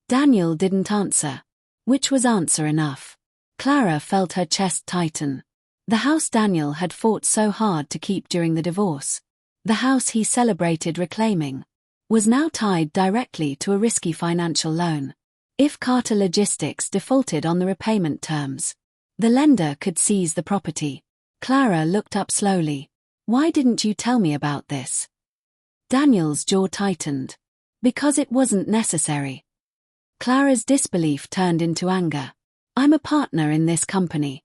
Daniel didn't answer. Which was answer enough. Clara felt her chest tighten. The house Daniel had fought so hard to keep during the divorce, the house he celebrated reclaiming, was now tied directly to a risky financial loan. If Carter Logistics defaulted on the repayment terms, the lender could seize the property. Clara looked up slowly. "Why didn't you tell me about this?" Daniel's jaw tightened. "Because it wasn't necessary." Clara's disbelief turned into anger. "I'm a partner in this company."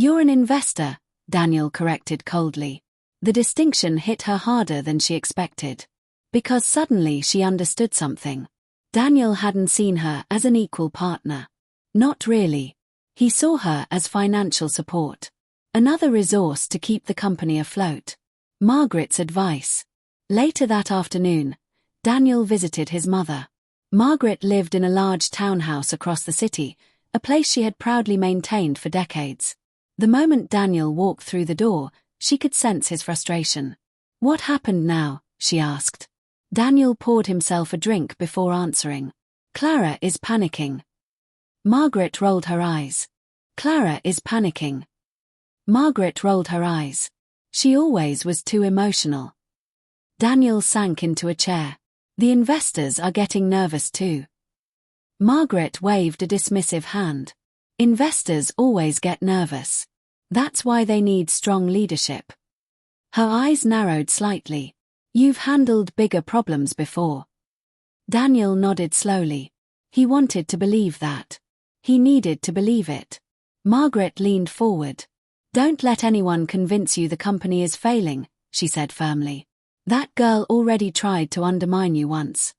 "You're an investor," Daniel corrected coldly. The distinction hit her harder than she expected. Because suddenly she understood something. Daniel hadn't seen her as an equal partner. Not really. He saw her as financial support. Another resource to keep the company afloat. Margaret's advice. Later that afternoon, Daniel visited his mother. Margaret lived in a large townhouse across the city, a place she had proudly maintained for decades. The moment Daniel walked through the door, she could sense his frustration. "What happened now?" she asked. Daniel poured himself a drink before answering. "Clara is panicking." Margaret rolled her eyes. "Clara is panicking." Margaret rolled her eyes. She always was too emotional. Daniel sank into a chair. "The investors are getting nervous too." Margaret waved a dismissive hand. "Investors always get nervous. That's why they need strong leadership." Her eyes narrowed slightly. "You've handled bigger problems before." Daniel nodded slowly. He wanted to believe that. He needed to believe it. Margaret leaned forward. "Don't let anyone convince you the company is failing," she said firmly. "That girl already tried to undermine you once."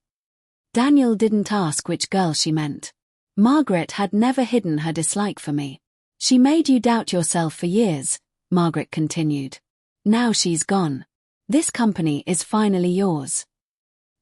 Daniel didn't ask which girl she meant. "Margaret had never hidden her dislike for me. She made you doubt yourself for years," Margaret continued. "Now she's gone. This company is finally yours."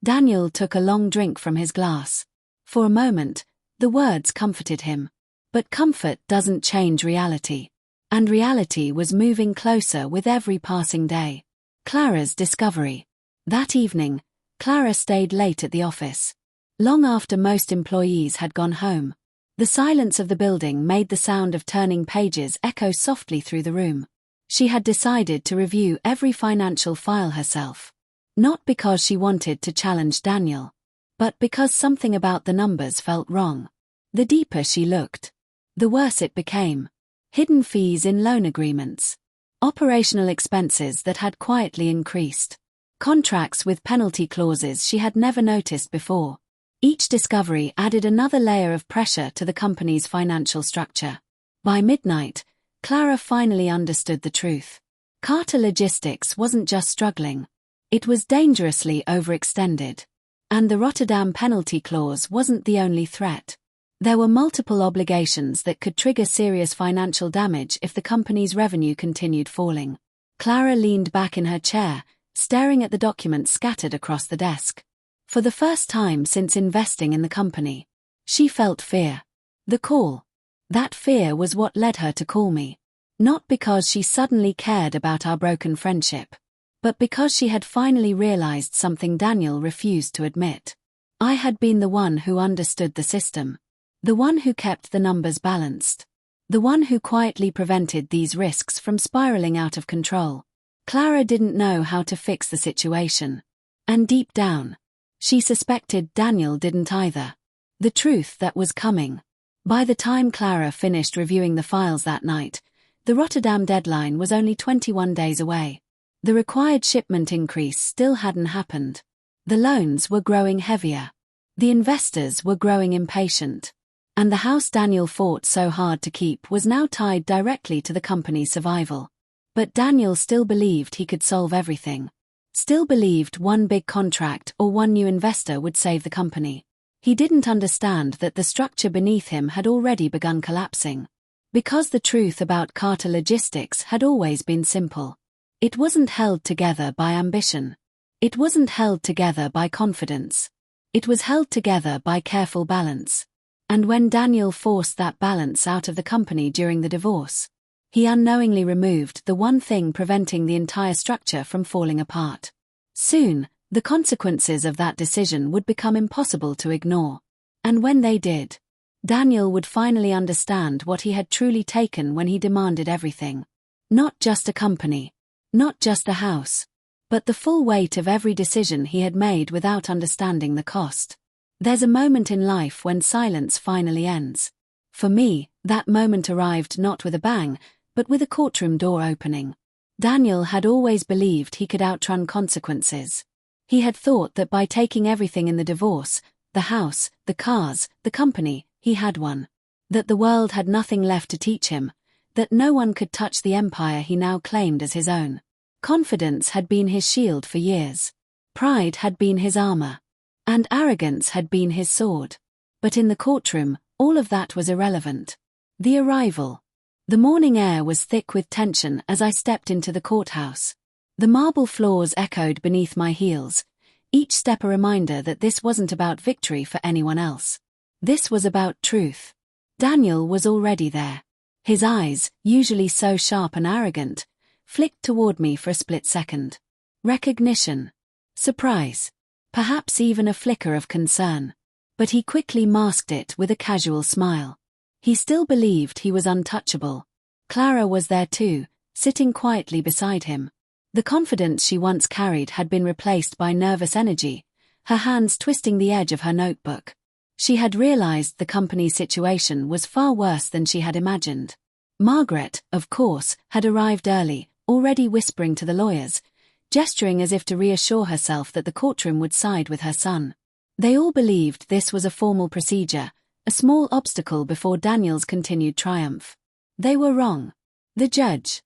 Daniel took a long drink from his glass. For a moment, the words comforted him. But comfort doesn't change reality. And reality was moving closer with every passing day. Clara's discovery. That evening, Clara stayed late at the office. Long after most employees had gone home. The silence of the building made the sound of turning pages echo softly through the room. She had decided to review every financial file herself. Not because she wanted to challenge Daniel, but because something about the numbers felt wrong. The deeper she looked, the worse it became. Hidden fees in loan agreements. Operational expenses that had quietly increased. Contracts with penalty clauses she had never noticed before. Each discovery added another layer of pressure to the company's financial structure. By midnight, Clara finally understood the truth. Carter Logistics wasn't just struggling. It was dangerously overextended. And the Rotterdam penalty clause wasn't the only threat. There were multiple obligations that could trigger serious financial damage if the company's revenue continued falling. Clara leaned back in her chair, staring at the documents scattered across the desk. For the first time since investing in the company, she felt fear. The call. That fear was what led her to call me. Not because she suddenly cared about our broken friendship, but because she had finally realized something Daniel refused to admit. I had been the one who understood the system. The one who kept the numbers balanced. The one who quietly prevented these risks from spiraling out of control. Clara didn't know how to fix the situation. And deep down, she suspected Daniel didn't either. The truth that was coming. By the time Clara finished reviewing the files that night, the Rotterdam deadline was only 21 days away. The required shipment increase still hadn't happened. The loans were growing heavier. The investors were growing impatient. And the house Daniel fought so hard to keep was now tied directly to the company's survival. But Daniel still believed he could solve everything. Still believed one big contract or one new investor would save the company. He didn't understand that the structure beneath him had already begun collapsing. Because the truth about Carter Logistics had always been simple. It wasn't held together by ambition. It wasn't held together by confidence. It was held together by careful balance. And when Daniel forced that balance out of the company during the divorce, he unknowingly removed the one thing preventing the entire structure from falling apart. Soon, the consequences of that decision would become impossible to ignore. And when they did, Daniel would finally understand what he had truly taken when he demanded everything. Not just a company, not just a house, but the full weight of every decision he had made without understanding the cost. There's a moment in life when silence finally ends. For me, that moment arrived not with a bang, but with a courtroom door opening. Daniel had always believed he could outrun consequences. He had thought that by taking everything in the divorce, the house, the cars, the company, he had won. That the world had nothing left to teach him, that no one could touch the empire he now claimed as his own. Confidence had been his shield for years. Pride had been his armor. And arrogance had been his sword. But in the courtroom, all of that was irrelevant. The arrival. The morning air was thick with tension as I stepped into the courthouse. The marble floors echoed beneath my heels, each step a reminder that this wasn't about victory for anyone else. This was about truth. Daniel was already there. His eyes, usually so sharp and arrogant, flicked toward me for a split second. Recognition. Surprise. Perhaps even a flicker of concern. But he quickly masked it with a casual smile. He still believed he was untouchable. Clara was there too, sitting quietly beside him. The confidence she once carried had been replaced by nervous energy, her hands twisting the edge of her notebook. She had realized the company's situation was far worse than she had imagined. Margaret, of course, had arrived early, already whispering to the lawyers, gesturing as if to reassure herself that the courtroom would side with her son. They all believed this was a formal procedure, a small obstacle before Daniel's continued triumph. They were wrong. The judge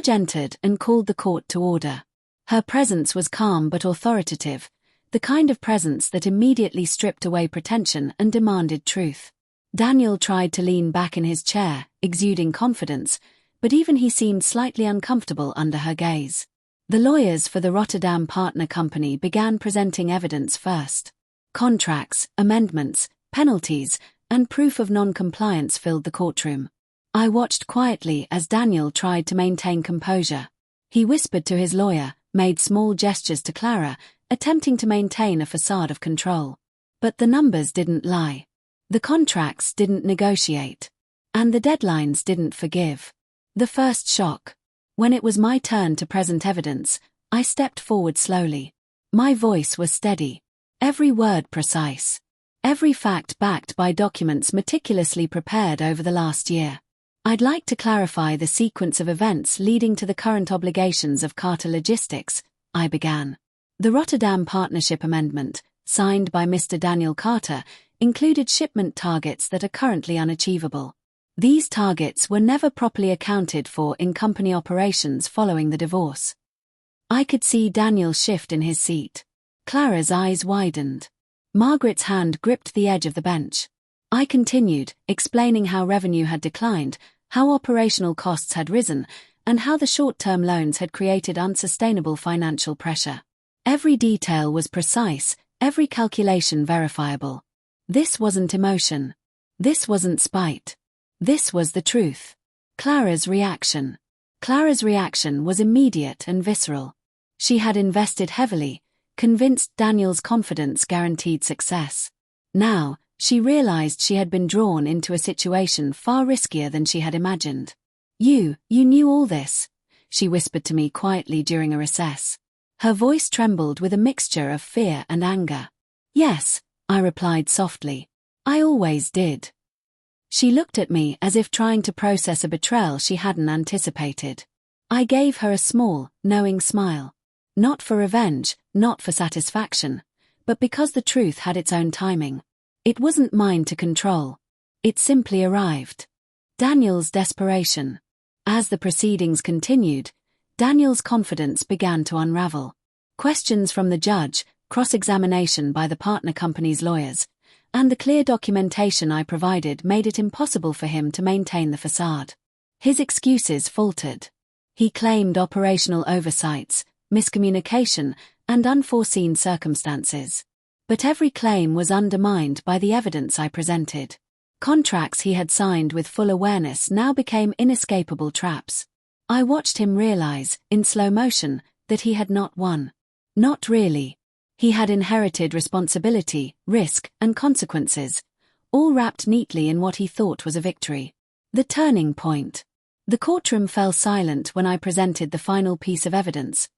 entered and called the court to order. Her presence was calm but authoritative, the kind of presence that immediately stripped away pretension and demanded truth. Daniel tried to lean back in his chair, exuding confidence, but even he seemed slightly uncomfortable under her gaze. The lawyers for the Rotterdam partner company began presenting evidence first. Contracts, amendments, penalties, and proof of non-compliance filled the courtroom. I watched quietly as Daniel tried to maintain composure. He whispered to his lawyer, made small gestures to Clara, attempting to maintain a facade of control. But the numbers didn't lie. The contracts didn't negotiate. And the deadlines didn't forgive. The first shock. When it was my turn to present evidence, I stepped forward slowly. My voice was steady. Every word precise. Every fact backed by documents meticulously prepared over the last year. I'd like to clarify the sequence of events leading to the current obligations of Carter Logistics, I began. The Rotterdam Partnership Amendment, signed by Mr. Daniel Carter, included shipment targets that are currently unachievable. These targets were never properly accounted for in company operations following the divorce. I could see Daniel shift in his seat. Clara's eyes widened. Margaret's hand gripped the edge of the bench. I continued, explaining how revenue had declined, how operational costs had risen, and how the short-term loans had created unsustainable financial pressure. Every detail was precise, every calculation verifiable. This wasn't emotion. This wasn't spite. This was the truth. Clara's reaction. Clara's reaction was immediate and visceral. She had invested heavily, convinced Daniel's confidence guaranteed success. Now, she realized she had been drawn into a situation far riskier than she had imagined. You knew all this," she whispered to me quietly during a recess. Her voice trembled with a mixture of fear and anger. "Yes," I replied softly. "I always did." She looked at me as if trying to process a betrayal she hadn't anticipated. I gave her a small, knowing smile. Not for revenge, not for satisfaction, but because the truth had its own timing. It wasn't mine to control. It simply arrived. Daniel's desperation. As the proceedings continued, Daniel's confidence began to unravel. Questions from the judge, cross-examination by the partner company's lawyers, and the clear documentation I provided made it impossible for him to maintain the facade. His excuses faltered. He claimed operational oversights, miscommunication, and unforeseen circumstances. But every claim was undermined by the evidence I presented. Contracts he had signed with full awareness now became inescapable traps. I watched him realize, in slow motion, that he had not won. Not really. He had inherited responsibility, risk, and consequences, all wrapped neatly in what he thought was a victory. The turning point. The courtroom fell silent when I presented the final piece of evidence,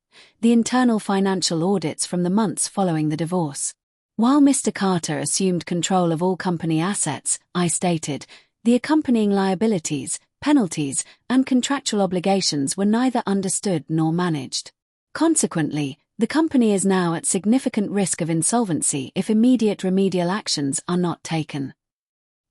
the internal financial audits from the months following the divorce. While Mr. Carter assumed control of all company assets, I stated, the accompanying liabilities, penalties, and contractual obligations were neither understood nor managed. Consequently, the company is now at significant risk of insolvency if immediate remedial actions are not taken.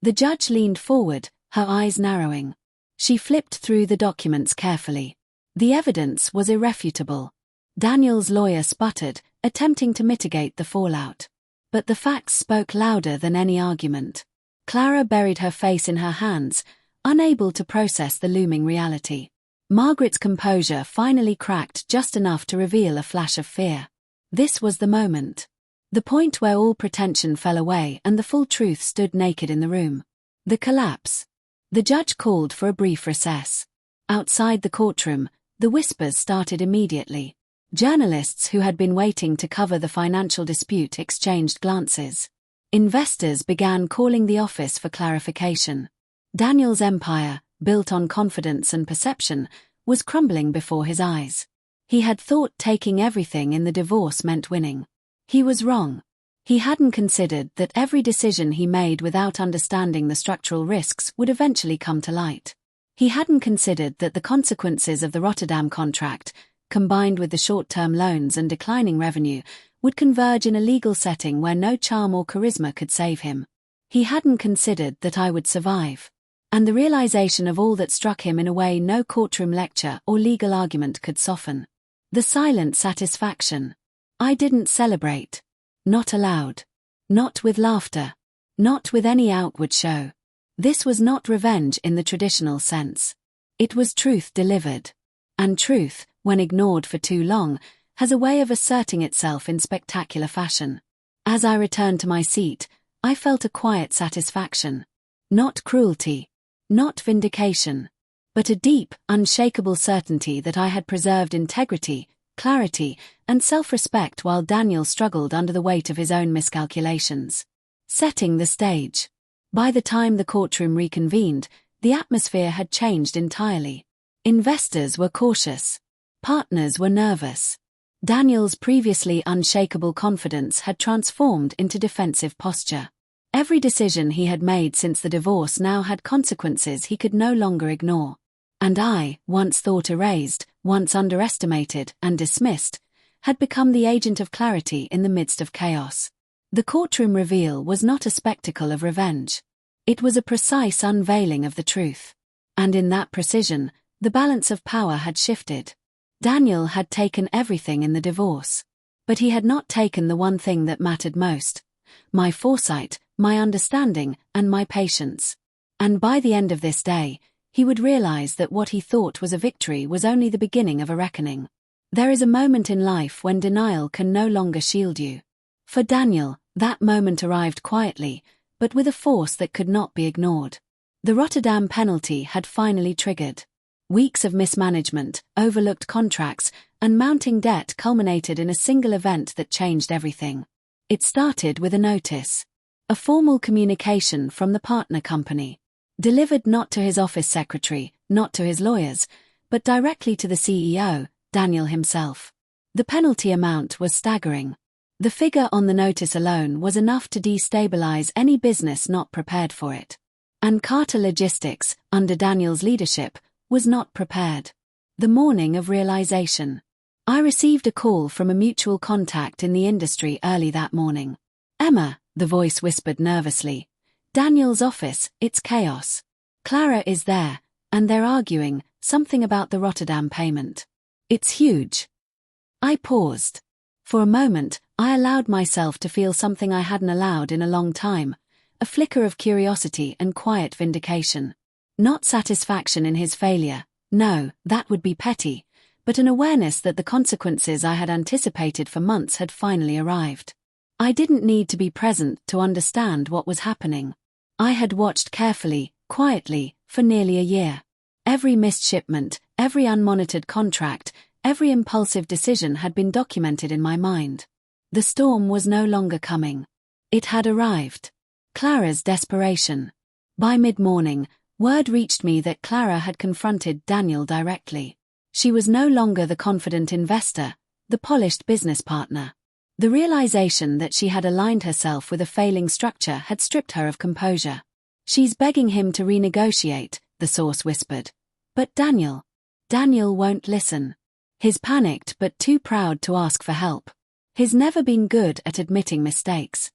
The judge leaned forward, her eyes narrowing. She flipped through the documents carefully. The evidence was irrefutable. Daniel's lawyer sputtered, attempting to mitigate the fallout. But the facts spoke louder than any argument. Clara buried her face in her hands, unable to process the looming reality. Margaret's composure finally cracked just enough to reveal a flash of fear. This was the moment. The point where all pretension fell away and the full truth stood naked in the room. The collapse. The judge called for a brief recess. Outside the courtroom, the whispers started immediately. Journalists who had been waiting to cover the financial dispute exchanged glances. Investors began calling the office for clarification. Daniel's empire, built on confidence and perception, was crumbling before his eyes. He had thought taking everything in the divorce meant winning. He was wrong. He hadn't considered that every decision he made without understanding the structural risks would eventually come to light. He hadn't considered that the consequences of the Rotterdam contract, combined with the short-term loans and declining revenue, would converge in a legal setting where no charm or charisma could save him. He hadn't considered that I would survive. And the realization of all that struck him in a way no courtroom lecture or legal argument could soften. The silent satisfaction. I didn't celebrate. Not aloud. Not with laughter. Not with any outward show. This was not revenge in the traditional sense. It was truth delivered. And truth, when ignored for too long, has a way of asserting itself in spectacular fashion. As I returned to my seat, I felt a quiet satisfaction. Not cruelty. Not vindication. But a deep, unshakable certainty that I had preserved integrity, clarity, and self-respect while Daniel struggled under the weight of his own miscalculations. Setting the stage. By the time the courtroom reconvened, the atmosphere had changed entirely. Investors were cautious. Partners were nervous. Daniel's previously unshakable confidence had transformed into defensive posture. Every decision he had made since the divorce now had consequences he could no longer ignore. And I, once thought erased, once underestimated and dismissed, had become the agent of clarity in the midst of chaos. The courtroom reveal was not a spectacle of revenge. It was a precise unveiling of the truth. And in that precision, the balance of power had shifted. Daniel had taken everything in the divorce. But he had not taken the one thing that mattered most: my foresight, my understanding, and my patience. And by the end of this day, he would realize that what he thought was a victory was only the beginning of a reckoning. There is a moment in life when denial can no longer shield you. For Daniel, that moment arrived quietly, but with a force that could not be ignored. The Rotterdam penalty had finally triggered. Weeks of mismanagement, overlooked contracts, and mounting debt culminated in a single event that changed everything. It started with a notice. A formal communication from the partner company. Delivered not to his office secretary, not to his lawyers, but directly to the CEO, Daniel himself. The penalty amount was staggering. The figure on the notice alone was enough to destabilize any business not prepared for it. And Carter Logistics, under Daniel's leadership, was not prepared. The morning of realization. I received a call from a mutual contact in the industry early that morning. "Emma," the voice whispered nervously. "Daniel's office, it's chaos. Clara is there, and they're arguing something about the Rotterdam payment. It's huge." I paused. For a moment, I allowed myself to feel something I hadn't allowed in a long time, a flicker of curiosity and quiet vindication. Not satisfaction in his failure, no, that would be petty, but an awareness that the consequences I had anticipated for months had finally arrived. I didn't need to be present to understand what was happening. I had watched carefully, quietly, for nearly a year. Every missed shipment, every unmonitored contract, every impulsive decision had been documented in my mind. The storm was no longer coming. It had arrived. Clara's desperation. By mid-morning, word reached me that Clara had confronted Daniel directly. She was no longer the confident investor, the polished business partner. The realization that she had aligned herself with a failing structure had stripped her of composure. "She's begging him to renegotiate," the source whispered. "But Daniel won't listen. He's panicked but too proud to ask for help. He's never been good at admitting mistakes."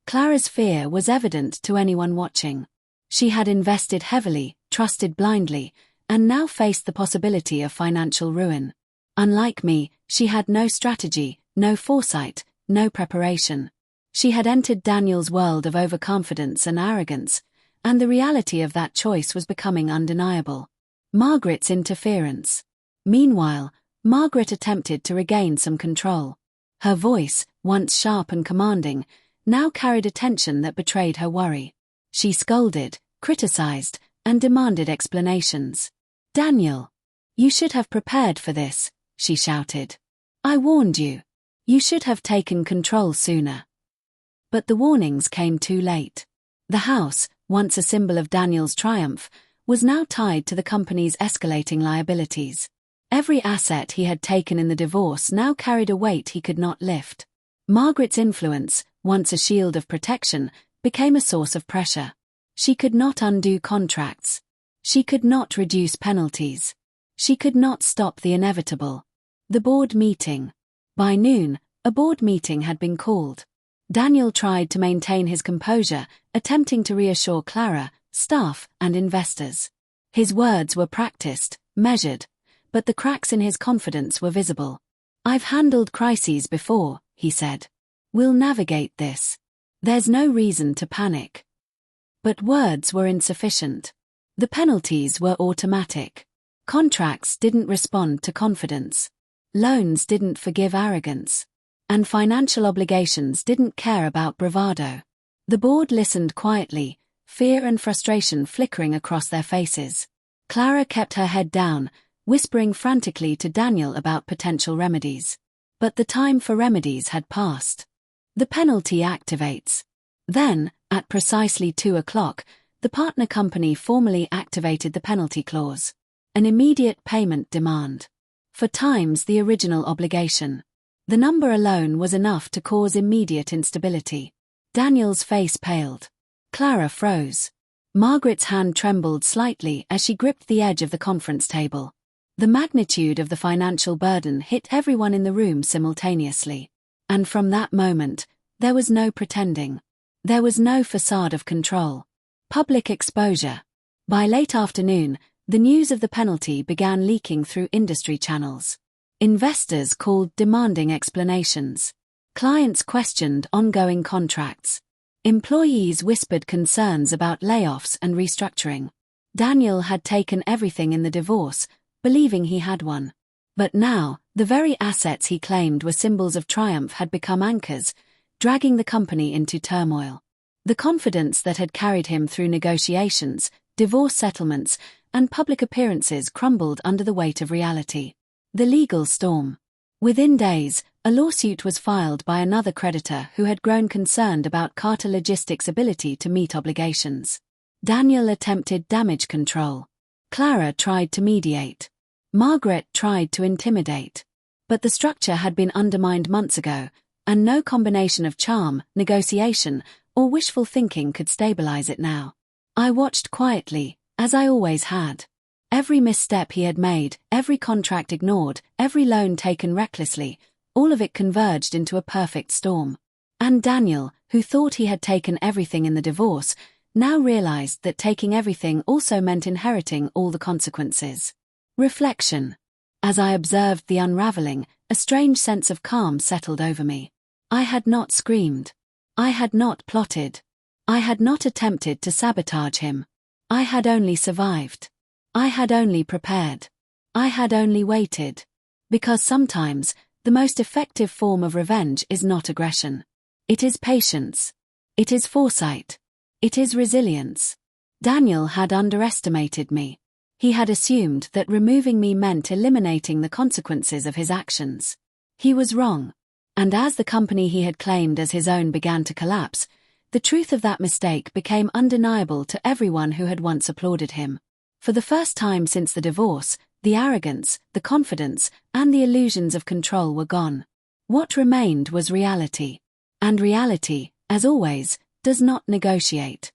Clara's fear was evident to anyone watching. She had invested heavily, trusted blindly, and now faced the possibility of financial ruin. Unlike me, she had no strategy, no foresight, no preparation. She had entered Daniel's world of overconfidence and arrogance, and the reality of that choice was becoming undeniable. Margaret's interference. Meanwhile, Margaret attempted to regain some control. Her voice, once sharp and commanding, now carried a tension that betrayed her worry. She scolded, criticized, and demanded explanations. "Daniel! You should have prepared for this," she shouted. "I warned you. You should have taken control sooner." But the warnings came too late. The house, once a symbol of Daniel's triumph, was now tied to the company's escalating liabilities. Every asset he had taken in the divorce now carried a weight he could not lift. Margaret's influence, once a shield of protection, became a source of pressure. She could not undo contracts. She could not reduce penalties. She could not stop the inevitable. The board meeting. By noon, a board meeting had been called. Daniel tried to maintain his composure, attempting to reassure Clara, staff, and investors. His words were practiced, measured, but the cracks in his confidence were visible. "I've handled crises before," he said. "We'll navigate this. There's no reason to panic." But words were insufficient. The penalties were automatic. Contracts didn't respond to confidence. Loans didn't forgive arrogance. And financial obligations didn't care about bravado. The board listened quietly, fear and frustration flickering across their faces. Clara kept her head down, whispering frantically to Daniel about potential remedies. But the time for remedies had passed. The penalty activates. Then, at precisely 2 o'clock, the partner company formally activated the penalty clause. An immediate payment demand. 4 times the original obligation. The number alone was enough to cause immediate instability. Daniel's face paled. Clara froze. Margaret's hand trembled slightly as she gripped the edge of the conference table. The magnitude of the financial burden hit everyone in the room simultaneously. And from that moment, there was no pretending. There was no facade of control. Public exposure. By late afternoon, the news of the penalty began leaking through industry channels. Investors called demanding explanations. Clients questioned ongoing contracts. Employees whispered concerns about layoffs and restructuring. Daniel had taken everything in the divorce, believing he had one. But now, the very assets he claimed were symbols of triumph had become anchors, dragging the company into turmoil. The confidence that had carried him through negotiations, divorce settlements, and public appearances crumbled under the weight of reality. The legal storm. Within days, a lawsuit was filed by another creditor who had grown concerned about Carter Logistics' ability to meet obligations. Daniel attempted damage control. Clara tried to mediate. Margaret tried to intimidate. But the structure had been undermined months ago, and no combination of charm, negotiation, or wishful thinking could stabilize it now. I watched quietly, as I always had. Every misstep he had made, every contract ignored, every loan taken recklessly, all of it converged into a perfect storm. And Daniel, who thought he had taken everything in the divorce, now realized that taking everything also meant inheriting all the consequences. Reflection. As I observed the unraveling, a strange sense of calm settled over me. I had not screamed. I had not plotted. I had not attempted to sabotage him. I had only survived. I had only prepared. I had only waited. Because sometimes, the most effective form of revenge is not aggression. It is patience. It is foresight. It is resilience. Daniel had underestimated me. He had assumed that removing me meant eliminating the consequences of his actions. He was wrong. And as the company he had claimed as his own began to collapse, the truth of that mistake became undeniable to everyone who had once applauded him. For the first time since the divorce, the arrogance, the confidence, and the illusions of control were gone. What remained was reality. And reality, as always, does not negotiate.